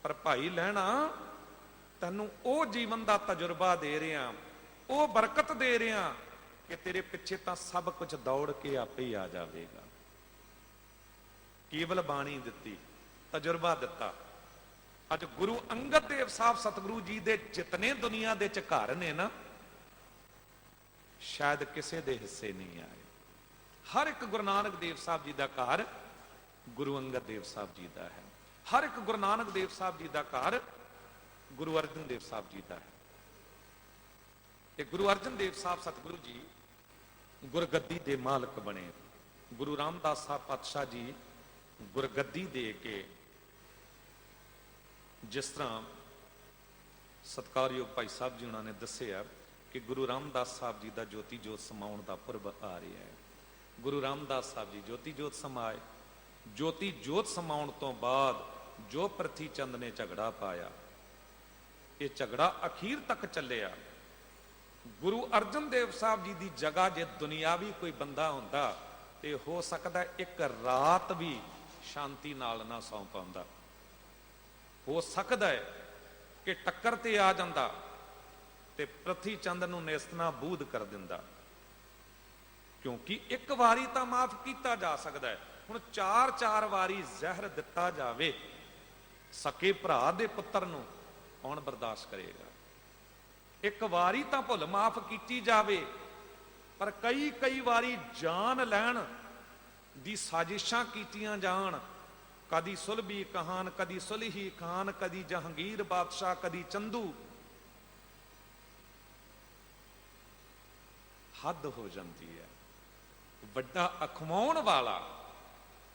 ਪਰ ਭਾਈ ਲਹਿਣਾ ਤੈਨੂੰ ਉਹ ਜੀਵਨ ਦਾ ਤਜਰਬਾ ਦੇ ਰਿਹਾ, ਉਹ ਬਰਕਤ ਦੇ ਰਿਹਾ ਕਿ ਤੇਰੇ ਪਿੱਛੇ ਤਾਂ ਸਭ ਕੁਝ ਦੌੜ ਕੇ ਆਪੇ ਹੀ ਆ ਜਾਵੇਗਾ। ਕੇਵਲ ਬਾਣੀ ਦਿੱਤੀ, ਤਜਰਬਾ ਦਿੱਤਾ। ਅੱਜ ਗੁਰੂ ਅੰਗਦ ਦੇਵ ਸਾਹਿਬ ਸਤਿਗੁਰੂ ਜੀ ਦੇ ਜਿਤਨੇ ਦੁਨੀਆ ਦੇ ਚ ਘਰ ਨੇ ਨਾ, ਸ਼ਾਇਦ ਕਿਸੇ ਦੇ ਹਿੱਸੇ ਨਹੀਂ ਆਏ। ਹਰ ਇੱਕ ਗੁਰੂ ਨਾਨਕ ਦੇਵ ਸਾਹਿਬ ਜੀ ਦਾ ਘਰ ਗੁਰੂ ਅੰਗਦ ਦੇਵ ਸਾਹਿਬ ਜੀ ਦਾ ਹੈ। ਹਰ ਇੱਕ ਗੁਰੂ ਨਾਨਕ ਦੇਵ ਸਾਹਿਬ ਜੀ ਦਾ ਘਰ ਗੁਰੂ ਅਰਜਨ ਦੇਵ ਸਾਹਿਬ ਜੀ ਦਾ ਹੈ। ਤੇ ਗੁਰੂ ਅਰਜਨ ਦੇਵ ਸਾਹਿਬ ਸਤਿਗੁਰੂ ਜੀ ਗੁਰਗੱਦੀ ਦੇ ਮਾਲਕ ਬਣੇ। ਗੁਰੂ ਰਾਮਦਾਸ ਸਾਹਿਬ ਪਾਤਸ਼ਾਹ ਜੀ ਗੁਰਗੱਦੀ ਦੇ ਕੇ, ਜਿਸ ਤਰ੍ਹਾਂ ਸਤਿਕਾਰਯੋਗ ਭਾਈ ਸਾਹਿਬ ਜੀ ਉਹਨਾਂ ਨੇ ਦੱਸਿਆ ਕਿ ਗੁਰੂ ਰਾਮਦਾਸ ਸਾਹਿਬ ਜੀ ਦਾ ਜੋਤੀ ਜੋਤ ਸਮਾਉਣ ਦਾ ਪੁਰਬ ਆ ਰਿਹਾ ਹੈ। ਗੁਰੂ ਰਾਮਦਾਸ ਸਾਹਿਬ ਜੀ ਜੋਤੀ ਜੋਤ ਸਮਾਏ। ਜੋਤੀ ਜੋਤ ਸਮਾਉਣ ਤੋਂ ਬਾਅਦ ਜੋ ਪ੍ਰਿਥੀ ਚੰਦ ਨੇ ਝਗੜਾ ਪਾਇਆ, ਇਹ ਝਗੜਾ ਅਖੀਰ ਤੱਕ ਚੱਲਿਆ। ਗੁਰੂ ਅਰਜਨ ਦੇਵ ਸਾਹਿਬ ਜੀ ਦੀ ਜਗ੍ਹਾ ਜੇ ਦੁਨਿਆਵੀ ਕੋਈ ਬੰਦਾ ਹੁੰਦਾ ਤੇ ਹੋ ਸਕਦਾ ਇੱਕ ਰਾਤ ਵੀ ਸ਼ਾਂਤੀ ਨਾਲ ਨਾ ਸੌਂ ਪਾਉਂਦਾ। ਹੋ ਸਕਦਾ ਹੈ ਕਿ ਟੱਕਰ ਤੇ ਆ ਜਾਂਦਾ ਤੇ ਪ੍ਰਿਥੀ ਚੰਦ ਨੂੰ ਨੇਸਤਨਾ ਬੂਧ ਕਰ ਦਿੰਦਾ, ਕਿਉਂਕਿ ਇੱਕ ਵਾਰੀ ਤਾਂ ਮਾਫ ਕੀਤਾ ਜਾ ਸਕਦਾ ਹੈ। ਹੁਣ 4-4 ਵਾਰੀ ਜ਼ਹਿਰ ਦਿੱਤਾ ਜਾਵੇ ਸਕੇ ਭਰਾ ਦੇ ਪੁੱਤਰ ਨੂੰ, ਕੌਣ ਬਰਦਾਸ਼ਤ ਕਰੇਗਾ? ਇੱਕ ਵਾਰੀ ਤਾਂ ਭੁੱਲ ਮਾਫ ਕੀਤੀ ਜਾਵੇ ਪਰ ਕਈ ਕਈ ਵਾਰੀ ਜਾਨ ਲੈਣ ਦੀ ਸਾਜ਼ਿਸ਼ਾਂ ਕੀਤੀਆਂ ਜਾਣ। ਕਦੀ ਸੁਲਭੀ ਕਹਾਨ, ਕਦੀ ਸੁਲਹੀ ਖਾਨ, ਕਦੀ ਜਹਾਂਗੀਰ ਬਾਦਸ਼ਾਹ, ਕਦੀ ਚੰਦੂ। ਹੱਦ ਹੋ ਜਾਂਦੀ ਹੈ। ਵੱਡਾ ਅਖਵਾਉਣ ਵਾਲਾ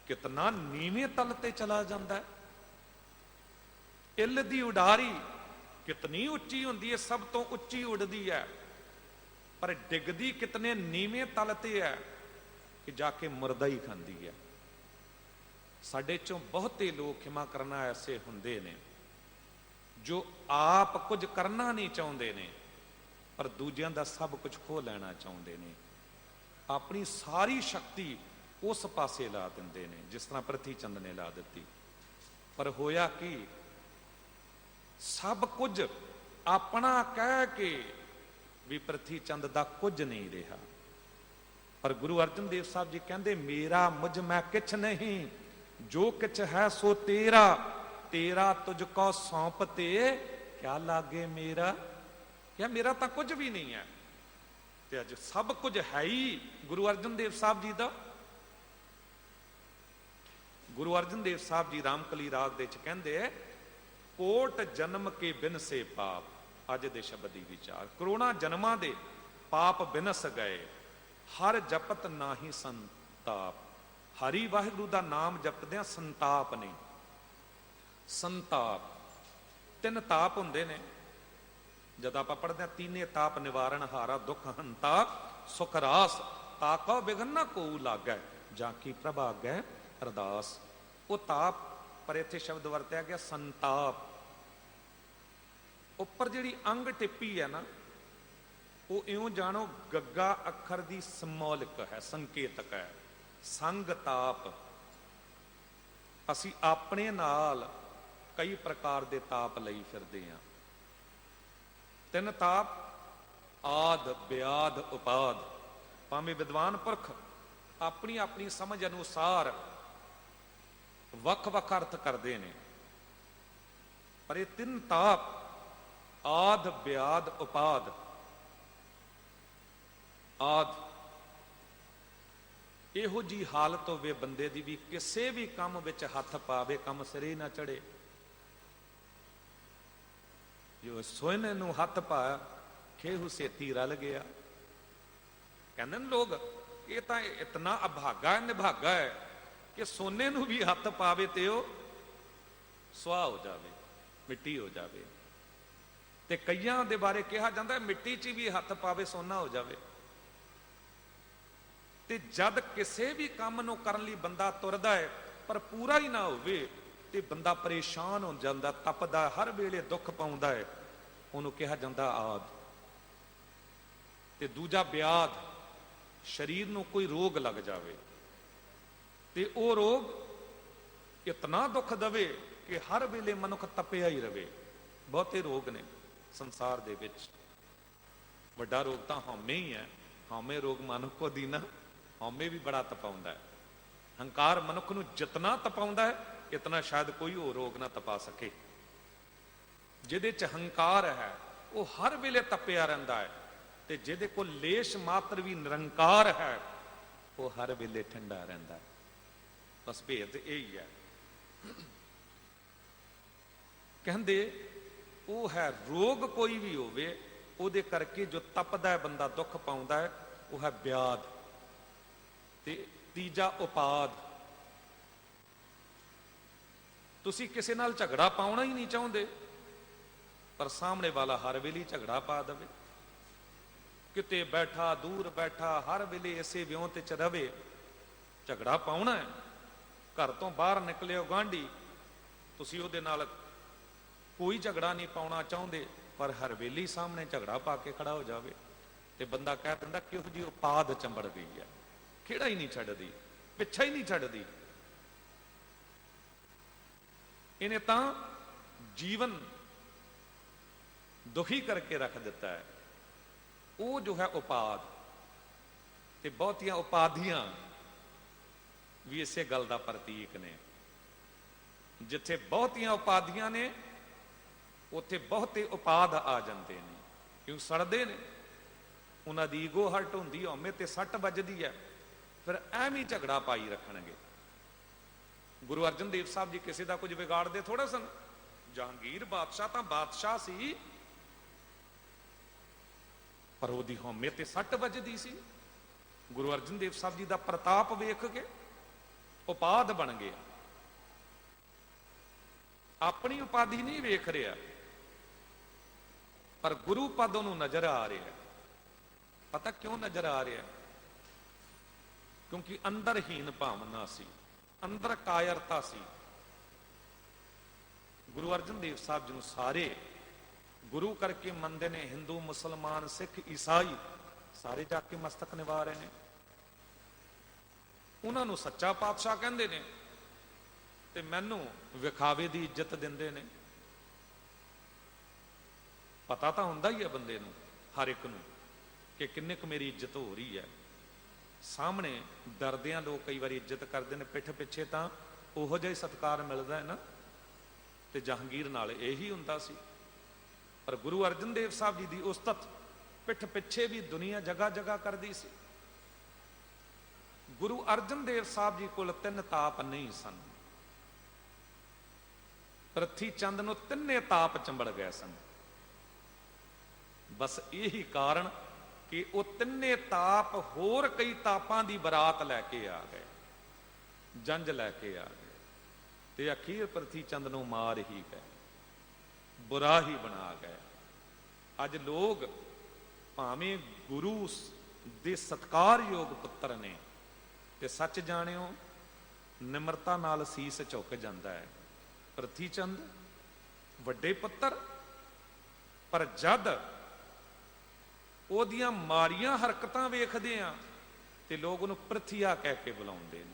ਕਿਤਨਾ ਨੀਵੇਂ ਤਲ ਤੇ ਚਲਾ ਜਾਂਦਾ ਹੈ। ਇੱਲ ਦੀ ਉਡਾਰੀ ਕਿਤਨੀ ਉੱਚੀ ਹੁੰਦੀ ਹੈ, ਸਭ ਤੋਂ ਉੱਚੀ ਉੱਡਦੀ ਹੈ, ਪਰ ਡਿੱਗਦੀ ਕਿਤਨੇ ਨੀਵੇਂ ਤਲ ਤੇ ਹੈ ਕਿ ਜਾ ਕੇ ਮੁਰਦਾ ਹੀ ਖਾਂਦੀ ਹੈ। ਸਾਡੇ ਚੋਂ ਬਹੁਤੇ ਲੋਕ, ਖਿਮਾ ਕਰਨਾ, ਐਸੇ ਹੁੰਦੇ ਨੇ ਜੋ ਆਪ ਕੁਝ ਕਰਨਾ ਨਹੀਂ ਚਾਹੁੰਦੇ ਨੇ, ਪਰ ਦੂਜਿਆਂ ਦਾ ਸਭ ਕੁਝ ਖੋਹ ਲੈਣਾ ਚਾਹੁੰਦੇ ਨੇ। ਆਪਣੀ ਸਾਰੀ ਸ਼ਕਤੀ ਉਸ ਪਾਸੇ ਲਾ ਦਿੰਦੇ ਨੇ, ਜਿਸ ਤਰ੍ਹਾਂ ਪ੍ਰਿਥੀ ਚੰਦ ਨੇ ਲਾ ਦਿੱਤੀ। ਪਰ ਹੋਇਆ ਕੀ, ਸਭ ਕੁਝ ਆਪਣਾ ਕਹਿ ਕੇ ਵੀ ਪ੍ਰਿਥੀ ਚੰਦ ਦਾ ਕੁਝ ਨਹੀਂ ਰਿਹਾ। ਪਰ ਗੁਰੂ ਅਰਜਨ ਦੇਵ ਸਾਹਿਬ ਜੀ ਕਹਿੰਦੇ, ਮੇਰਾ ਮੁਝ ਮੈਂ ਕਿਛ ਨਹੀਂ, ਜੋ ਕਿਛ ਹੈ ਸੋ ਤੇਰਾ, ਤੇਰਾ ਤੁਝ ਕੋ ਸੌਂਪ ਤੇ ਕਿਆ ਲਾਗੇ ਮੇਰਾ। ਕਿਹਾ ਮੇਰਾ ਤਾਂ ਕੁਝ ਵੀ ਨਹੀਂ ਹੈ, ਤੇ ਅੱਜ ਸਭ ਕੁਝ ਹੈ ਹੀ ਗੁਰੂ ਅਰਜਨ ਦੇਵ ਸਾਹਿਬ ਜੀ ਦਾ। ਗੁਰੂ ਅਰਜਨ ਦੇਵ ਸਾਹਿਬ ਜੀ ਰਾਮਕਲੀ ਰਾਗ ਦੇ ਵਿੱਚ ਕਹਿੰਦੇ, ਕੋਟ ਜਨਮ ਕੇ ਬਿਨਸੇ ਪਾਪ। ਅੱਜ ਦੇ ਸ਼ਬਦੀ ਵਿਚਾਰ, ਕਰੋੜਾਂ ਜਨਮਾਂ ਦੇ ਪਾਪ ਬਿਨਸ ਗਏ, ਹਰ ਜਪਤ ਨਾਹੀ ਸੰਤਾਪ। ਹਰੀ ਵਾਹਿਗੁਰੂ ਦਾ ਨਾਮ ਜਪਦਿਆਂ ਸੰਤਾਪ ਨਹੀਂ। ਸੰਤਾਪ, ਤਿੰਨ ਤਾਪ ਹੁੰਦੇ ਨੇ। ਜਦ ਆਪਾਂ ਪੜ੍ਹਦੇ ਹਾਂ, ਤੀਨੇ ਤਾਪ ਨਿਵਾਰਨ ਹਾਰਾ, ਦੁੱਖ ਹੰਤਾ ਸੁਖ ਰਾਸ, ਤਾਕਾ ਬਿਗਨ ਨਾ ਕੋਊ ਲਾਗੈ, ਜਾਂ ਕੀ ਪ੍ਰਭਾ ਗੈ ਅਰਦਾਸ। ਉਹ ਤਾਪ, ਪਰ ਇੱਥੇ ਸ਼ਬਦ ਵਰਤਿਆ ਗਿਆ ਸੰਤਾਪ। ਉੱਪਰ ਜਿਹੜੀ ਅੰਗ ਟਿੱਪੀ ਹੈ ਨਾ, ਉਹ ਇਉਂ ਜਾਣੋ ਗੱਗਾ ਅੱਖਰ ਦੀ ਸਮੌਲਿਕ ਹੈ, ਸੰਕੇਤਕ ਹੈ। ਸੰਗ ਤਾਪ। ਅਸੀਂ ਆਪਣੇ ਨਾਲ ਕਈ ਪ੍ਰਕਾਰ ਦੇ ਤਾਪ ਲਈ ਫਿਰਦੇ ਹਾਂ। ਤਿੰਨ ਤਾਪ, ਆਦ ਬਿਆਦ ਉਪਾਦ। ਭਾਵੇਂ ਵਿਦਵਾਨ ਪੁਰਖ ਆਪਣੀ ਆਪਣੀ ਸਮਝ ਅਨੁਸਾਰ ਵੱਖ-ਵੱਖ ਅਰਥ ਕਰਦੇ ਨੇ, ਪਰ ਇਹ ਤਿੰਨ ਤਾਪ, ਆਦ ਬਿਆਦ ਉਪਾਦ। ਆਦ, ਇਹੋ ਜੀ ਹਾਲਤ ਹੋਵੇ ਬੰਦੇ ਦੀ ਵੀ ਕਿਸੇ ਵੀ ਕੰਮ ਵਿੱਚ ਹੱਥ ਪਾਵੇ, ਕੰਮ ਸਿਰੇ ਨਾ ਚੜੇ। ਜੋ ਸੋਨੇ ਨੂੰ ਹੱਥ ਪਾਇਆ, ਖੇਹੂ ਸੇਤੀ ਰਲ ਗਿਆ। ਕਹਿੰਦੇ ਨੇ ਲੋਕ, ਇਹ ਤਾਂ ਇਤਨਾ ਅਭਾਗਾ ਨਿਭਾਗਾ ਹੈ ਕਿ ਸੋਨੇ ਨੂੰ ਵੀ ਹੱਥ ਪਾਵੇ ਤੇ ਉਹ ਸੁਆਹ ਹੋ ਜਾਵੇ, ਮਿੱਟੀ ਹੋ ਜਾਵੇ। ਤੇ ਕਈਆਂ ਦੇ ਬਾਰੇ ਕਿਹਾ ਜਾਂਦਾ, ਮਿੱਟੀ 'ਚ ਵੀ ਹੱਥ ਪਾਵੇ ਸੋਨਾ ਹੋ ਜਾਵੇ। ਤੇ ਜਦ ਕਿਸੇ ਵੀ ਕੰਮ ਨੂੰ ਕਰਨ ਲਈ ਬੰਦਾ ਤੁਰਦਾ ਹੈ, ਪਰ ਪੂਰਾ ਹੀ ਨਾ ਹੋਵੇ, ਤੇ ਬੰਦਾ ਪਰੇਸ਼ਾਨ ਹੋ ਜਾਂਦਾ, ਤਪਦਾ, ਹਰ ਵੇਲੇ ਦੁੱਖ ਪਾਉਂਦਾ ਹੈ, ਉਹਨੂੰ ਕਿਹਾ ਜਾਂਦਾ ਆਦ। ਤੇ ਦੂਜਾ ਬਿਆਦ, ਸਰੀਰ ਨੂੰ ਕੋਈ ਰੋਗ ਲੱਗ ਜਾਵੇ ਤੇ ਉਹ ਰੋਗ ਇਤਨਾ ਦੁੱਖ ਦੇਵੇ ਕਿ ਹਰ ਵੇਲੇ ਮਨੁੱਖ ਤਪਿਆ ਹੀ ਰਵੇ। ਬਹੁਤੇ ਰੋਗ ਨੇ ਸੰਸਾਰ ਦੇ ਵਿੱਚ। ਵੱਡਾ ਰੋਗ ਤਾਂ ਹਉਮੈ ਹੀ ਹੈ। ਹਉਮੈ ਰੋਗ ਮਨੁੱਖ ਕੋ ਦੀਨਾ। ਹਉਮੈ ਵੀ ਬੜਾ ਤਪਾਉਂਦਾ ਹੈ। ਹੰਕਾਰ ਮਨੁੱਖ ਨੂੰ ਜਿਤਨਾ ਤਪਾਉਂਦਾ ਹੈ, ਇਤਨਾ ਸ਼ਾਇਦ ਕੋਈ ਹੋਰ ਰੋਗ ਨਾ ਤਪਾ ਸਕੇ। ਜਿਹਦੇ ਚ ਹੰਕਾਰ ਹੈ, ਉਹ ਹਰ ਵੇਲੇ ਤਪਿਆ ਰਹਿੰਦਾ ਹੈ, ਤੇ ਜਿਹਦੇ ਕੋਲ ਲੇਸ਼ ਮਾਤਰ ਵੀ ਨਿਰੰਕਾਰ ਹੈ, ਉਹ ਹਰ ਵੇਲੇ ਠੰਡਾ ਰਹਿੰਦਾ ਹੈ। ਬਸ ਭੇਦ ਇਹੀ ਹੈ। ਕਹਿੰਦੇ ਉਹ ਹੈ ਰੋਗ ਕੋਈ ਵੀ ਹੋਵੇ, ਉਹਦੇ ਕਰਕੇ ਜੋ ਤਪਦਾ ਹੈ ਬੰਦਾ, ਦੁੱਖ ਪਾਉਂਦਾ ਹੈ, ਉਹ ਹੈ ਬਿਆਦ। ਤੇ ਤੀਜਾ ਉਪਾਦ। ਤੁਸੀਂ ਕਿਸੇ ਨਾਲ ਝਗੜਾ ਪਾਉਣਾ ਹੀ ਨਹੀਂ ਚਾਹੁੰਦੇ, ਪਰ ਸਾਹਮਣੇ ਵਾਲਾ ਹਰ ਵੇਲੇ ਝਗੜਾ ਪਾ ਦੇਵੇ। ਕਿਤੇ ਬੈਠਾ, ਦੂਰ ਬੈਠਾ, ਹਰ ਵੇਲੇ ਇਸੇ ਵਿਉਂ ਤੇ ਚ ਰਵੇ। ਝਗੜਾ ਪਾਉਣਾ ਹੈ, ਘਰ ਤੋਂ ਬਾਹਰ ਨਿਕਲਿਓ ਗਾਂਢੀ, ਤੁਸੀਂ ਉਹਦੇ ਨਾਲ ਕੋਈ ਝਗੜਾ ਨਹੀਂ ਪਾਉਣਾ ਚਾਹੁੰਦੇ, ਪਰ ਹਰ ਵੇਲੇ ਸਾਹਮਣੇ ਝਗੜਾ ਪਾ ਕੇ ਖੜਾ ਹੋ ਜਾਵੇ, ਤੇ ਬੰਦਾ ਕਹਿ ਦਿੰਦਾ ਕਿਹੋ ਜਿਹੀ ਉਪਾਦ ਚੰਬੜ ਗਈ ਹੈ, ਖੇੜਾ ਹੀ ਨਹੀਂ ਛੱਡਦੀ, ਪਿੱਛਾ ਹੀ ਨਹੀਂ ਛੱਡਦੀ। ਇਹਨੇ ਤਾਂ ਜੀਵਨ ਦੁਖੀ ਕਰਕੇ ਰੱਖ ਦਿੱਤਾ ਹੈ। ਉਹ ਜੋ ਹੈ ਉਪਾਦ। ਤੇ ਬਹੁਤੀਆਂ ਉਪਾਧੀਆਂ ਵੀ ਇਸੇ ਗੱਲ ਦਾ ਪ੍ਰਤੀਕ ਨੇ। ਜਿੱਥੇ ਬਹੁਤੀਆਂ ਉਪਾਧੀਆਂ ਨੇ, ਉੱਥੇ ਬਹੁਤੇ ਉਪਾਦ ਆ ਜਾਂਦੇ ਨੇ। ਕਿਉਂ? ਸੜਦੇ ਨੇ। ਉਹਨਾਂ ਦੀ ਈਗੋ ਹਰਟ ਹੁੰਦੀ, ਹਉਮੈ ਤੇ ਸੱਟ ਵੱਜਦੀ ਹੈ, ਫਿਰ ਐਵੇਂ ਝਗੜਾ ਪਾਈ ਰੱਖਣਗੇ। ਗੁਰੂ ਅਰਜਨ ਦੇਵ ਸਾਹਿਬ ਜੀ ਕਿਸੇ ਦਾ ਕੁਝ ਵਿਗਾੜਦੇ ਥੋੜਾ ਸਨ। ਜਹਾਂਗੀਰ ਬਾਦਸ਼ਾਹ ਤਾਂ ਬਾਦਸ਼ਾਹ ਸੀ, ਪਰ ਉਹਦੀ ਹਉਮੈ ਤੇ ਸੱਟ ਵੱਜਦੀ ਸੀ। ਗੁਰੂ ਅਰਜਨ ਦੇਵ ਸਾਹਿਬ ਜੀ ਦਾ ਪ੍ਰਤਾਪ ਵੇਖ ਕੇ ਉਪਾਦ ਬਣ ਗਿਆ। ਆਪਣੀ ਉਪਾਧੀ ਨਹੀਂ ਵੇਖ ਰਿਹਾ, ਪਰ ਗੁਰੂ ਪਦ ਉਹਨੂੰ ਨਜ਼ਰ ਆ ਰਿਹਾ। ਪਤਾ ਕਿਉਂ ਨਜ਼ਰ ਆ ਰਿਹਾ? ਕਿਉਂਕਿ ਅੰਦਰਹੀਨ ਭਾਵਨਾ ਸੀ, ਅੰਦਰ ਕਾਇਰਤਾ ਸੀ। ਗੁਰੂ ਅਰਜਨ ਦੇਵ ਸਾਹਿਬ ਜੀ ਨੂੰ ਸਾਰੇ ਗੁਰੂ ਕਰਕੇ ਮੰਨਦੇ ਨੇ। ਹਿੰਦੂ, ਮੁਸਲਮਾਨ, ਸਿੱਖ, ਈਸਾਈ ਸਾਰੇ ਜਾ ਕੇ ਮਸਤਕ ਨਿਵਾ ਰਹੇ ਨੇ। ਉਹਨਾਂ ਨੂੰ ਸੱਚਾ ਪਾਤਸ਼ਾਹ ਕਹਿੰਦੇ ਨੇ ਤੇ ਮੈਨੂੰ ਵਿਖਾਵੇ ਦੀ ਇੱਜ਼ਤ ਦਿੰਦੇ ਨੇ। ਪਤਾ ਤਾਂ ਹੁੰਦਾ ਹੀ ਹੈ ਬੰਦੇ ਨੂੰ, ਹਰ ਇੱਕ ਨੂੰ, ਕਿ ਕਿੰਨੇ ਕੁ ਮੇਰੀ ਇੱਜ਼ਤ ਹੋ ਰਹੀ ਹੈ। ਸਾਹਮਣੇ ਡਰਦਿਆਂ ਲੋਕ ਕਈ ਵਾਰੀ ਇੱਜ਼ਤ ਕਰਦੇ ਨੇ, ਪਿੱਠ ਪਿੱਛੇ ਤਾਂ ਉਹੋ ਜਿਹਾ ਹੀ ਸਤਿਕਾਰ ਮਿਲਦਾ ਹੈ ਨਾ। ਤੇ ਜਹਾਂਗੀਰ ਨਾਲ ਇਹੀ ਹੁੰਦਾ ਸੀ। ਪਰ ਗੁਰੂ ਅਰਜਨ ਦੇਵ ਸਾਹਿਬ ਜੀ ਦੀ ਉਸਤਤ ਪਿੱਠ ਪਿੱਛੇ ਵੀ ਦੁਨੀਆ ਜਗ੍ਹਾ ਜਗ੍ਹਾ ਕਰਦੀ ਸੀ। ਗੁਰੂ ਅਰਜਨ ਦੇਵ ਸਾਹਿਬ ਜੀ ਕੋਲ 3 ਤਾਪ ਨਹੀਂ ਸਨ। ਪ੍ਰਿਥੀ ਚੰਦ ਨੂੰ 3 ਤਾਪ ਚੰਬੜ ਗਏ ਸਨ। ਬਸ ਇਹੀ ਕਾਰਨ ਕਿ ਉਹ 3 ਤਾਪ ਹੋਰ ਕਈ ਤਾਪਾਂ ਦੀ ਬਰਾਤ ਲੈ ਕੇ ਆ ਗਏ, ਜੰਜ ਲੈ ਕੇ ਆ ਗਏ, ਤੇ ਅਖੀਰ ਪ੍ਰਿਥੀ ਚੰਦ ਨੂੰ ਮਾਰ ਹੀ ਗਏ, ਬੁਰਾ ਹੀ ਬਣਾ ਗਏ। ਅੱਜ ਲੋਕ ਭਾਵੇਂ ਗੁਰੂ ਦੇ ਸਤਿਕਾਰਯੋਗ ਪੁੱਤਰ ਨੇ, ਤੇ ਸੱਚ ਜਾਣਿਓ ਨਿਮਰਤਾ ਨਾਲ ਸੀਸ ਝੁਕ ਜਾਂਦਾ ਹੈ। ਪ੍ਰਿਥੀ ਚੰਦ ਵੱਡੇ ਪੁੱਤਰ, ਪਰ ਜਦ ਉਹਦੀਆਂ ਮਾੜੀਆਂ ਹਰਕਤਾਂ ਵੇਖਦੇ ਆ ਤੇ ਲੋਕ ਉਹਨੂੰ ਪ੍ਰਿਥੀਆ ਕਹਿ ਕੇ ਬੁਲਾਉਂਦੇ ਨੇ।